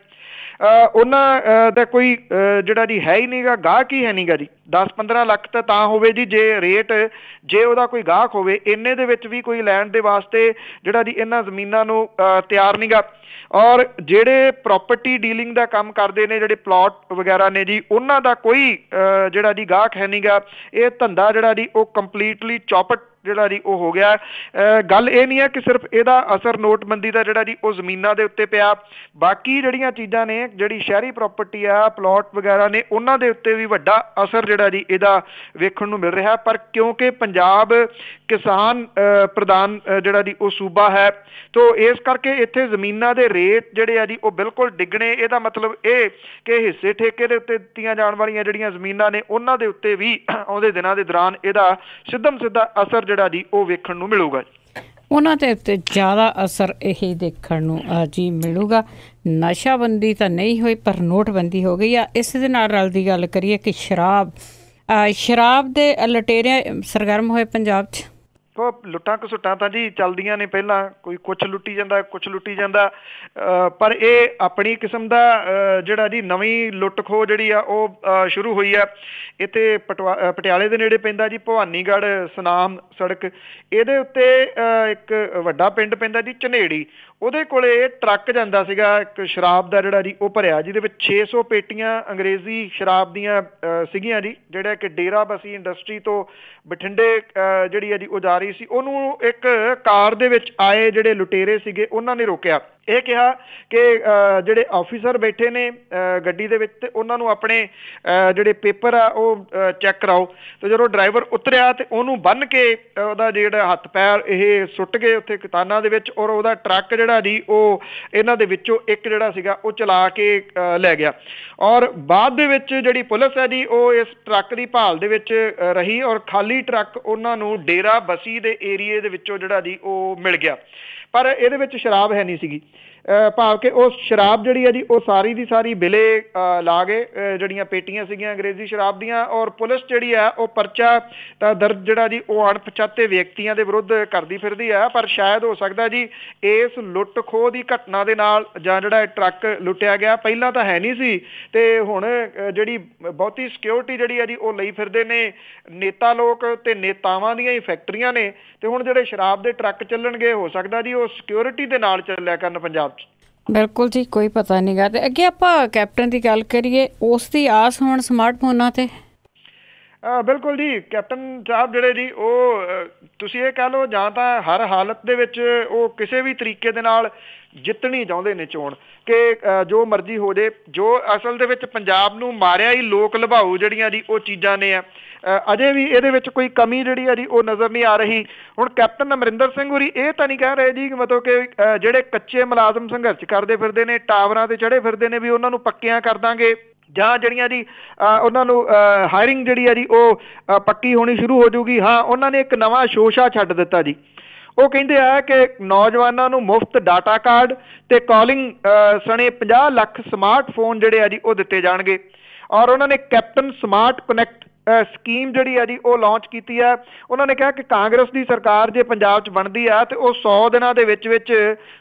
ਉਹਨਾਂ ਦਾ ਕੋਈ ਜਿਹੜਾ ਜੀ ਹੈ ਹੀ ਨਹੀਂਗਾ, ਗਾਹਕ ਹੀ ਹੈ ਨਹੀਂਗਾ ਜੀ। 10-15 ਲੱਖ ਤਾਂ ਹੋਵੇ ਜੀ ਜੇ ਰੇਟ, ਜੇ ਉਹਦਾ ਕੋਈ ਗਾਹਕ ਹੋਵੇ। ਇੰਨੇ ਦੇ ਵਿੱਚ ਵੀ ਕੋਈ ਲੈਣ ਦੇ ਵਾਸਤੇ ਜਿਹੜਾ ਜੀ ਇਹਨਾਂ ਜ਼ਮੀਨਾਂ ਨੂੰ ਤਿਆਰ ਨਹੀਂਗਾ। ਔਰ ਜਿਹੜੇ ਪ੍ਰੋਪਰਟੀ ਡੀਲਿੰਗ ਦਾ ਕੰਮ ਕਰਦੇ ਨੇ, ਜਿਹੜੇ ਪਲਾਟ ਵਗੈਰਾ ਨੇ ਜੀ, ਉਹਨਾਂ ਦਾ ਕੋਈ ਜਿਹੜਾ ਜੀ ਗਾਹਕ ਹੈ ਨਹੀਂਗਾ। ਇਹ ਧੰਦਾ ਜਿਹੜਾ ਜੀ ਉਹ ਕੰਪਲੀਟਲੀ ਚੌਪਟ ਜਿਹੜਾ ਜੀ ਉਹ ਹੋ ਗਿਆ। ਗੱਲ ਇਹ ਨਹੀਂ ਹੈ ਕਿ ਸਿਰਫ ਇਹਦਾ ਅਸਰ ਨੋਟਬੰਦੀ ਦਾ ਜਿਹੜਾ ਜੀ ਉਹ ਜ਼ਮੀਨਾਂ ਦੇ ਉੱਤੇ ਪਿਆ, ਬਾਕੀ ਜਿਹੜੀਆਂ ਚੀਜ਼ਾਂ ਨੇ, ਜਿਹੜੀ ਸ਼ਹਿਰੀ ਪ੍ਰਾਪਰਟੀ ਆ, ਪਲਾਟ ਵਗੈਰਾ ਨੇ, ਉਹਨਾਂ ਦੇ ਉੱਤੇ ਵੀ ਵੱਡਾ ਅਸਰ ਜਿਹੜਾ ਜੀ ਇਹਦਾ ਵੇਖਣ ਨੂੰ ਮਿਲ ਰਿਹਾ। ਪਰ ਕਿਉਂਕਿ ਪੰਜਾਬ ਕਿਸਾਨ ਪ੍ਰਧਾਨ ਜਿਹੜਾ ਜੀ ਉਹ ਸੂਬਾ ਹੈ, ਤੋ ਇਸ ਕਰਕੇ ਇੱਥੇ ਜ਼ਮੀਨਾਂ ਦੇ ਰੇਟ ਜਿਹੜੇ ਆ ਜੀ ਉਹ ਬਿਲਕੁਲ ਡਿੱਗਣੇ। ਇਹਦਾ ਮਤਲਬ ਇਹ ਕਿ ਹਿੱਸੇ ਠੇਕੇ ਦੇ ਉੱਤੇ ਦਿੱਤੀਆਂ ਜਾਣ ਵਾਲੀਆਂ ਜਿਹੜੀਆਂ ਜ਼ਮੀਨਾਂ ਨੇ ਉਹਨਾਂ ਦੇ ਉੱਤੇ ਵੀ ਆਉਂਦੇ ਦਿਨਾਂ ਦੇ ਦੌਰਾਨ ਇਹਦਾ ਸਿੱਧਾ ਅਸਰ ਜਿਹੜਾ ਜੀ ਉਹ ਵੇਖਣ ਨੂੰ ਮਿਲੂਗਾ। ਉਹਨਾਂ ਦੇ ਉੱਤੇ ਜ਼ਿਆਦਾ ਅਸਰ ਇਹ ਦੇਖਣ ਨੂੰ ਜੀ ਮਿਲੂਗਾ। ਨਸ਼ਾਬੰਦੀ ਤਾਂ ਨਹੀਂ ਹੋਈ ਪਰ ਨੋਟਬੰਦੀ ਹੋ ਗਈ ਆ। ਇਸ ਦੇ ਨਾਲ ਰਲਦੀ ਗੱਲ ਕਰੀਏ ਕਿ ਸ਼ਰਾਬ ਦੇ ਲਟੇਰੇ ਸਰਗਰਮ ਹੋਏ ਪੰਜਾਬ 'ਚ। ਲੁੱਟਾਂ ਘਸੁੱਟਾਂ ਤਾਂ ਜੀ ਚੱਲਦੀਆਂ ਨੇ, ਪਹਿਲਾਂ ਕੋਈ ਕੁਛ ਲੁੱਟੀ ਜਾਂਦਾ, ਪਰ ਇਹ ਆਪਣੀ ਕਿਸਮ ਦਾ ਜਿਹੜਾ ਜੀ ਨਵੀਂ ਲੁੱਟ ਖੋਹ ਜਿਹੜੀ ਆ ਉਹ ਸ਼ੁਰੂ ਹੋਈ ਆ। ਇੱਥੇ ਪਟਿਆਲੇ ਦੇ ਨੇੜੇ ਪੈਂਦਾ ਜੀ ਭਵਾਨੀਗੜ੍ਹ ਸੁਨਾਮ ਸੜਕ, ਇਹਦੇ ਉੱਤੇ ਇੱਕ ਵੱਡਾ ਪਿੰਡ ਪੈਂਦਾ ਜੀ ਝਨੇੜੀ। ਉਹਦੇ ਕੋਲੇ ਟਰੱਕ ਜਾਂਦਾ ਸੀਗਾ ਇੱਕ ਸ਼ਰਾਬ ਦਾ ਜਿਹੜਾ ਜੀ ਉਹ ਭਰਿਆ, ਜਿਹਦੇ ਵਿੱਚ 600 ਪੇਟੀਆਂ ਅੰਗਰੇਜ਼ੀ ਸ਼ਰਾਬ ਦੀਆਂ ਸੀਗੀਆਂ ਜੀ, ਜਿਹੜਾ ਕਿ ਡੇਰਾ ਬਸੀ ਇੰਡਸਟਰੀ ਤੋਂ ਬਠਿੰਡੇ ਜਿਹੜੀ ਆ ਜੀ ਉਹ ਜਾ ਰਹੀ ਸੀ। ਉਹਨੂੰ ਇੱਕ ਕਾਰ ਦੇ ਵਿੱਚ ਆਏ ਜਿਹੜੇ ਲੁਟੇਰੇ ਸੀਗੇ ਉਹਨਾਂ ਨੇ ਰੋਕਿਆ। ਇਹ ਕਿਹਾ ਕਿ ਜਿਹੜੇ ਆਫੀਸਰ ਬੈਠੇ ਨੇ ਗੱਡੀ ਦੇ ਵਿੱਚ ਤੇ ਉਹਨਾਂ ਨੂੰ ਆਪਣੇ ਜਿਹੜੇ ਪੇਪਰ ਆ ਉਹ ਚੈੱਕ ਕਰਾਓ। ਤੇ ਜਦੋਂ ਡਰਾਈਵਰ ਉਤਰਿਆ ਤੇ ਉਹਨੂੰ ਬੰਨ੍ਹ ਕੇ ਉਹਦਾ ਜਿਹੜਾ ਹੱਥ ਪੈਰ ਇਹ ਸੁੱਟ ਗਏ ਉੱਥੇ ਕਿਤਾਨਾਂ ਦੇ ਵਿੱਚ, ਔਰ ਉਹਦਾ ਟਰੱਕ ਜਿਹੜਾ ਜੀ ਉਹ ਇਹਨਾਂ ਦੇ ਵਿੱਚੋਂ ਇੱਕ ਜਿਹੜਾ ਸੀਗਾ ਉਹ ਚਲਾ ਕੇ ਲੈ ਗਿਆ। ਔਰ ਬਾਅਦ ਦੇ ਵਿੱਚ ਜਿਹੜੀ ਪੁਲਿਸ ਹੈ ਜੀ ਉਹ ਇਸ ਟਰੱਕ ਦੀ ਭਾਲ ਦੇ ਵਿੱਚ ਰਹੀ, ਔਰ ਖਾਲੀ ਟਰੱਕ ਉਹਨਾਂ ਨੂੰ ਡੇਰਾ ਬਸੀ ਦੇ ਏਰੀਏ ਦੇ ਵਿੱਚੋਂ ਜਿਹੜਾ ਜੀ ਉਹ ਮਿਲ ਗਿਆ। ਪਰ ਇਹਦੇ ਵਿੱਚ ਸ਼ਰਾਬ ਹੈ ਨਹੀਂ ਸੀਗੀ, ਭਾਵ ਕਿ ਉਹ ਸ਼ਰਾਬ ਜਿਹੜੀ ਹੈ ਜੀ ਉਹ ਸਾਰੀ ਦੀ ਸਾਰੀ ਬਿਲੇ ਲਾ ਗਏ, ਜਿਹੜੀਆਂ ਪੇਟੀਆਂ ਸੀਗੀਆਂ ਅੰਗਰੇਜ਼ੀ ਸ਼ਰਾਬ ਦੀਆਂ। ਔਰ ਪੁਲਿਸ ਜਿਹੜੀ ਆ ਉਹ ਪਰਚਾ ਤਾਂ ਦਰਜ ਜਿਹੜਾ ਜੀ ਉਹ ਅਣਪਛਾਤੇ ਵਿਅਕਤੀਆਂ ਦੇ ਵਿਰੁੱਧ ਕਰਦੀ ਫਿਰਦੀ ਆ। ਪਰ ਸ਼ਾਇਦ ਹੋ ਸਕਦਾ ਜੀ ਇਸ ਲੁੱਟ ਖੋਹ ਦੀ ਘਟਨਾ ਦੇ ਨਾਲ ਜਾਂ ਜਿਹੜਾ ਟਰੱਕ ਲੁੱਟਿਆ ਗਿਆ ਪਹਿਲਾਂ ਤਾਂ ਹੈ ਨਹੀਂ ਸੀ, ਤੇ ਹੁਣ ਜਿਹੜੀ ਬਹੁਤੀ ਸਿਕਿਉਰਿਟੀ ਜਿਹੜੀ ਆ ਜੀ ਉਹ ਲਈ ਫਿਰਦੇ ਨੇ ਨੇਤਾ ਲੋਕ ਤੇ ਨੇਤਾਵਾਂ ਦੀਆਂ ਹੀ ਫੈਕਟਰੀਆਂ ਨੇ, ਤੇ ਹੁਣ ਜਿਹੜੇ ਸ਼ਰਾਬ ਦੇ ਟਰੱਕ ਚੱਲਣਗੇ ਹੋ ਸਕਦਾ ਜੀ ਉਹ ਸਿਕਿਉਰਿਟੀ ਦੇ ਨਾਲ ਚੱਲਿਆ ਕਰਨ ਪੰਜਾਬ 'ਚ। ਬਿਲਕੁਲ ਜੀ, ਕੋਈ ਪਤਾ ਨਹੀਂ ਗਾ। ਤੇ ਅੱਗੇ ਆਪਾਂ ਕੈਪਟਨ ਦੀ ਗੱਲ ਕਰੀਏ, ਉਸ ਦੀ ਆਸ ਹੁਣ ਸਮਾਰਟਫੋਨਾਂ ਤੇ। ਬਿਲਕੁਲ ਜੀ, ਕੈਪਟਨ ਸਾਹਿਬ ਜਿਹੜੇ ਜੀ ਉਹ ਤੁਸੀਂ ਇਹ ਕਹਿ ਲਓ ਜਾਂ ਤਾਂ ਹਰ ਹਾਲਤ ਦੇ ਵਿੱਚ ਉਹ ਕਿਸੇ ਵੀ ਤਰੀਕੇ ਦੇ ਨਾਲ ਜਿੱਤਣੀ ਚਾਹੁੰਦੇ ਨੇ ਚੋਣ, ਕਿ ਜੋ ਮਰਜ਼ੀ ਹੋ ਜੇ। ਜੋ ਅਸਲ ਦੇ ਵਿੱਚ ਪੰਜਾਬ ਨੂੰ ਮਾਰਿਆ ਹੀ ਲੋਕ ਲਭਾਊ ਜਿਹੜੀਆਂ ਜੀ ਉਹ ਚੀਜ਼ਾਂ ਨੇ ਆ, ਅਜੇ ਵੀ ਇਹਦੇ ਵਿੱਚ ਕੋਈ ਕਮੀ ਜਿਹੜੀ ਆ ਜੀ ਉਹ ਨਜ਼ਰ ਨਹੀਂ ਆ ਰਹੀ। ਹੁਣ ਕੈਪਟਨ ਅਮਰਿੰਦਰ ਸਿੰਘ ਹੋਰੀ ਇਹ ਤਾਂ ਨਹੀਂ ਕਹਿ ਰਹੇ ਜੀ ਕਿ ਮਤਲਬ ਕਿ ਜਿਹੜੇ ਕੱਚੇ ਮੁਲਾਜ਼ਮ ਸੰਘਰਸ਼ ਕਰਦੇ ਫਿਰਦੇ ਨੇ, ਟਾਵਰਾਂ ਤੇ ਚੜ੍ਹੇ ਫਿਰਦੇ ਨੇ, ਵੀ ਉਹਨਾਂ ਨੂੰ ਪੱਕਿਆਂ ਕਰ ਦਾਂਗੇ, ਜਾਂ ਜਿਹੜੀਆਂ ਜੀ ਉਹਨਾਂ ਨੂੰ ਹਾਇਰਿੰਗ ਜਿਹੜੀ ਆ ਜੀ ਉਹ ਪੱਕੀ ਹੋਣੀ ਸ਼ੁਰੂ ਹੋ ਜਾਊਗੀ। ਹਾਂ, ਉਹਨਾਂ ਨੇ ਇੱਕ ਨਵਾਂ ਸ਼ੋਸ਼ਾ ਛੱਡ ਦਿੱਤਾ ਜੀ। ਉਹ ਕਹਿੰਦੇ ਆ ਕਿ ਨੌਜਵਾਨਾਂ ਨੂੰ ਮੁਫਤ ਡਾਟਾ ਕਾਰਡ ਤੇ ਕਾਲਿੰਗ ਸਣੇ 50 ਲੱਖ ਸਮਾਰਟਫੋਨ ਜਿਹੜੇ ਆ ਜੀ ਉਹ ਦਿੱਤੇ ਜਾਣਗੇ। ਔਰ ਉਹਨਾਂ ਨੇ ਕੈਪਟਨ ਸਮਾਰਟ ਕਨੈਕਟ ਸਕੀਮ ਜਿਹੜੀ ਹੈ ਜੀ ਉਹ ਲਾਂਚ ਕੀਤੀ ਹੈ। ਉਹਨਾਂ ਨੇ ਕਿਹਾ ਕਿ ਕਾਂਗਰਸ ਦੀ ਸਰਕਾਰ ਜੇ ਪੰਜਾਬ 'ਚ ਬਣਦੀ ਆ ਤੇ ਉਹ 100 ਦਿਨਾਂ ਦੇ ਵਿੱਚ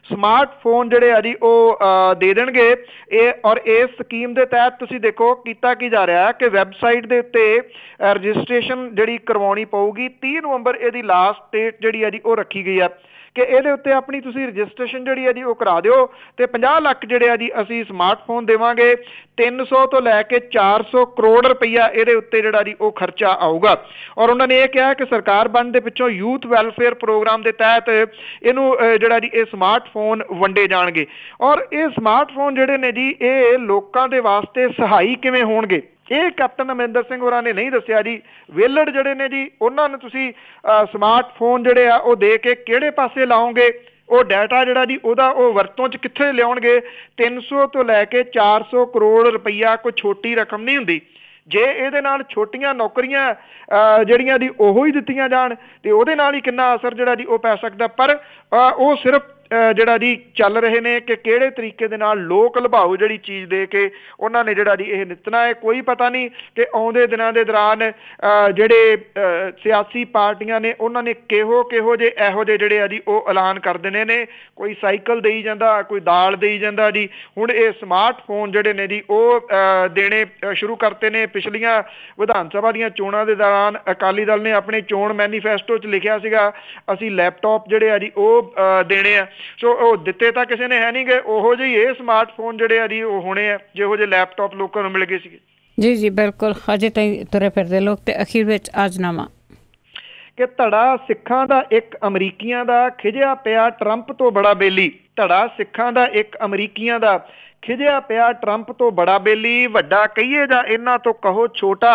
ਸਮਾਰਟਫੋਨ ਜਿਹੜੇ ਆ ਜੀ ਉਹ ਦੇ ਦੇਣਗੇ। ਔਰ ਇਸ ਸਕੀਮ ਦੇ ਤਹਿਤ ਤੁਸੀਂ ਦੇਖੋ ਕੀਤਾ ਕੀ ਜਾ ਰਿਹਾ ਹੈ ਕਿ ਵੈਬਸਾਈਟ ਦੇ ਉੱਤੇ ਰਜਿਸਟ੍ਰੇਸ਼ਨ ਜਿਹੜੀ ਕਰਵਾਉਣੀ ਪਊਗੀ। 30 ਨਵੰਬਰ ਇਹਦੀ ਲਾਸਟ ਡੇਟ ਜਿਹੜੀ ਹੈ ਜੀ ਉਹ ਰੱਖੀ ਗਈ ਆ ਕਿ ਇਹਦੇ ਉੱਤੇ ਆਪਣੀ ਤੁਸੀਂ ਰਜਿਸਟ੍ਰੇਸ਼ਨ ਜਿਹੜੀ ਹੈ ਜੀ ਉਹ ਕਰਾ ਦਿਓ ਤੇ 50 ਲੱਖ ਜਿਹੜੇ ਆ ਜੀ ਅਸੀਂ ਸਮਾਰਟਫੋਨ ਦੇਵਾਂਗੇ। 300 ਤੋਂ ਲੈ ਕੇ 400 ਕਰੋੜ ਰੁਪਈਆ ਇਹਦੇ ਉੱਤੇ ਜਿਹੜਾ ਜੀ ਉਹ ਖਰਚਾ ਆਊਗਾ। ਔਰ ਉਹਨਾਂ ਨੇ ਇਹ ਕਿਹਾ ਕਿ ਸਰਕਾਰ ਬਣਨ ਦੇ ਪਿੱਛੋਂ ਯੂਥ ਵੈਲਫੇਅਰ ਪ੍ਰੋਗਰਾਮ ਦੇ ਤਹਿਤ ਇਹਨੂੰ ਜਿਹੜਾ ਜੀ ਇਹ ਸਮਾਰਟਫੋਨ ਵੰਡੇ ਜਾਣਗੇ। ਔਰ ਇਹ ਸਮਾਰਟਫੋਨ ਜਿਹੜੇ ਨੇ ਜੀ ਇਹ ਲੋਕਾਂ ਦੇ ਵਾਸਤੇ ਸਹਾਈ ਕਿਵੇਂ ਹੋਣਗੇ ਇਹ ਕੈਪਟਨ ਅਮਰਿੰਦਰ ਸਿੰਘ ਹੋਰਾਂ ਨੇ ਨਹੀਂ ਦੱਸਿਆ ਜੀ। ਵਿਹਲੜ ਜਿਹੜੇ ਨੇ ਜੀ ਉਹਨਾਂ ਨੂੰ ਤੁਸੀਂ ਸਮਾਰਟਫੋਨ ਜਿਹੜੇ ਆ ਉਹ ਦੇ ਕੇ ਕਿਹੜੇ ਪਾਸੇ ਲਾਓਗੇ, ਉਹ ਡਾਟਾ ਜਿਹੜਾ ਜੀ ਉਹਦਾ ਉਹ ਵਰਤੋਂ 'ਚ ਕਿੱਥੇ ਲਿਆਉਣਗੇ। 300 ਤੋਂ ਲੈ ਕੇ 400 ਕਰੋੜ ਰੁਪਈਆ ਕੋਈ ਛੋਟੀ ਰਕਮ ਨਹੀਂ ਹੁੰਦੀ। ਜੇ ਇਹਦੇ ਨਾਲ ਛੋਟੀਆਂ ਨੌਕਰੀਆਂ ਜਿਹੜੀਆਂ ਦੀ ਉਹੋ ਹੀ ਦਿੱਤੀਆਂ ਜਾਣ ਤੇ ਉਹਦੇ ਨਾਲ ਹੀ ਕਿੰਨਾ ਅਸਰ ਜਿਹੜਾ ਜੀ ਉਹ ਪੈ ਸਕਦਾ। ਪਰ ਉਹ ਸਿਰਫ ਜਿਹੜਾ ਜੀ ਚੱਲ ਰਹੇ ਨੇ ਕਿ ਕਿਹੜੇ ਤਰੀਕੇ ਦੇ ਨਾਲ ਲੋਕ ਲਭਾਊ ਜਿਹੜੀ ਚੀਜ਼ ਦੇ ਕੇ ਉਹਨਾਂ ਨੇ ਜਿਹੜਾ ਜੀ ਇਹ ਨਿੱਤਣਾ ਹੈ। ਕੋਈ ਪਤਾ ਨਹੀਂ ਕਿ ਆਉਂਦੇ ਦਿਨਾਂ ਦੇ ਦੌਰਾਨ ਜਿਹੜੇ ਸਿਆਸੀ ਪਾਰਟੀਆਂ ਨੇ ਉਹਨਾਂ ਨੇ ਕਿਹੋ ਜਿਹੇ ਇਹੋ ਜਿਹੇ ਜਿਹੜੇ ਆ ਜੀ ਉਹ ਐਲਾਨ ਕਰ ਦੇਣੇ ਨੇ। ਕੋਈ ਸਾਈਕਲ ਦੇਈ ਜਾਂਦਾ, ਕੋਈ ਦਾਲ ਦੇਈ ਜਾਂਦਾ ਜੀ। ਹੁਣ ਇਹ ਸਮਾਰਟਫੋਨ ਜਿਹੜੇ ਨੇ ਜੀ ਉਹ ਦੇਣੇ ਸ਼ੁਰੂ ਕਰਤੇ ਨੇ। ਪਿਛਲੀਆਂ ਵਿਧਾਨ ਸਭਾ ਦੀਆਂ ਚੋਣਾਂ ਦੇ ਦੌਰਾਨ ਅਕਾਲੀ ਦਲ ਨੇ ਆਪਣੇ ਚੋਣ ਮੈਨੀਫੈਸਟੋ 'ਚ ਲਿਖਿਆ ਸੀਗਾ ਅਸੀਂ ਲੈਪਟਾਪ ਜਿਹੜੇ ਆ ਜੀ ਉਹ ਦੇਣੇ ਆ। ਸੋ ਉਹ ਦਿੱਤੇ ਤਾਂ ਕਿਸੇ ਨੇ ਹੈ ਨਹੀਂ ਗਏ, ਉਹੋ ਜਿਹੇ ਇਹ ਸਮਾਰਟਫੋਨ ਜਿਹੜੇ ਆ ਜੀ ਉਹ ਹੋਣੇ ਆ ਜਿਹੋ ਜਿਹੇ ਲੈਪਟਾਪ ਲੋਕਾਂ ਨੂੰ ਮਿਲ ਗਏ ਸੀਗੇ। ਜੀ ਜੀ ਬਿਲਕੁਲ। ਅਜੇ ਤਾਈਂ ਤੁਰੇ ਫਿਰਦੇ ਲੋਕ ਤੇ ਅਖੀਰ ਵਿੱਚ ਆਜਨਾਮਾ ਕਿ ਧੜਾ ਸਿੱਖਾਂ ਦਾ ਇੱਕ ਅਮਰੀਕੀਆਂ ਦਾ ਖਿਜਿਆ ਪਿਆ ਟਰੰਪ ਤੋਂ ਬੜਾ ਬੇਲੀ। ਧੜਾ ਸਿੱਖਾਂ ਦਾ ਇੱਕ ਅਮਰੀਕੀਆਂ ਦਾ ਖਿਜਿਆ ਪਿਆ ਟਰੰਪ ਤੋਂ ਬੜਾ ਬੇਲੀ। ਵੱਡਾ ਕਹੀਏ ਜਾਂ ਇਹਨਾਂ ਤੋਂ ਕਹੋ ਛੋਟਾ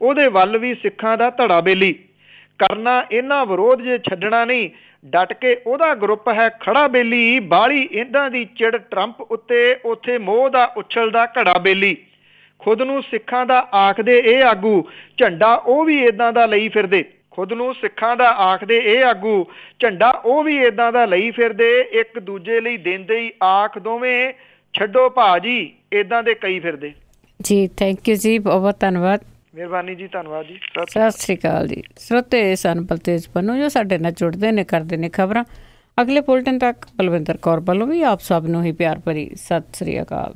ਉਹਦੇ ਵੱਲ ਵੀ ਸਿੱਖਾਂ ਦਾ ਧੜਾ ਬੇਲੀ। ਕਰਨਾ ਇਹਨਾਂ ਵਿਰੋਧ ਜੇ ਛੱਡਣਾ ਨਹੀਂ ਡਟ ਕੇ ਉਹਦਾ ਗਰੁੱਪ ਹੈ ਖੜਾ ਬੇਲੀ। ਬਾਹਲੀ ਇਹਨਾਂ ਦੀ ਚਿੜ ਟਰੰਪ ਉੱਤੇ ਉੱਥੇ ਮੋਹ ਦਾ ਉਛਲਦਾ ਘੜਾ ਬੇਲੀ। ਖੁਦ ਨੂੰ ਸਿੱਖਾਂ ਦਾ ਆਖਦੇ ਇਹ ਆਗੂ ਝੰਡਾ ਉਹ ਵੀ ਏਦਾਂ ਦਾ ਲਈ ਫਿਰਦੇ। ਖੁਦ ਨੂੰ ਸਿੱਖਾਂ ਦਾ ਆਖਦੇ ਇਹ ਆਗੂ ਝੰਡਾ ਉਹ ਵੀ ਏਦਾਂ ਦਾ ਲਈ ਫਿਰਦੇ। ਇੱਕ ਦੂਜੇ ਲਈ ਦਿੰਦੇ ਹੀ ਆਖ ਦੋਵੇਂ ਛੱਡੋ ਭਾਜੀ ਏਦਾਂ ਦੇ ਕਈ ਫਿਰਦੇ। ਜੀ ਥੈਂਕ ਯੂ ਜੀ, ਬਹੁਤ ਬਹੁਤ ਧੰਨਵਾਦ। ਮਿਹਰਬਾਨੀ ਜੀ, ਧੰਨਵਾਦ ਜੀ, ਸਤਿ ਸ਼੍ਰੀ ਅਕਾਲ ਜੀ। ਸਰੋਤੇ ਸਨ ਬਲਤੇਜ ਪੰਨੂ ਜੋ ਸਾਡੇ ਨਾਲ ਜੁੜਦੇ ਨੇ, ਕਰਦੇ ਨੇ ਖਬਰਾਂ। ਅਗਲੇ ਬੁਲਟਨ ਤੱਕ ਬਲਵਿੰਦਰ ਕੌਰ ਵੱਲੋਂ ਵੀ ਆਪ ਸਭ ਨੂੰ ਹੀ ਪਿਆਰ ਭਰੀ ਸਤਿ ਸ਼੍ਰੀ ਅਕਾਲ।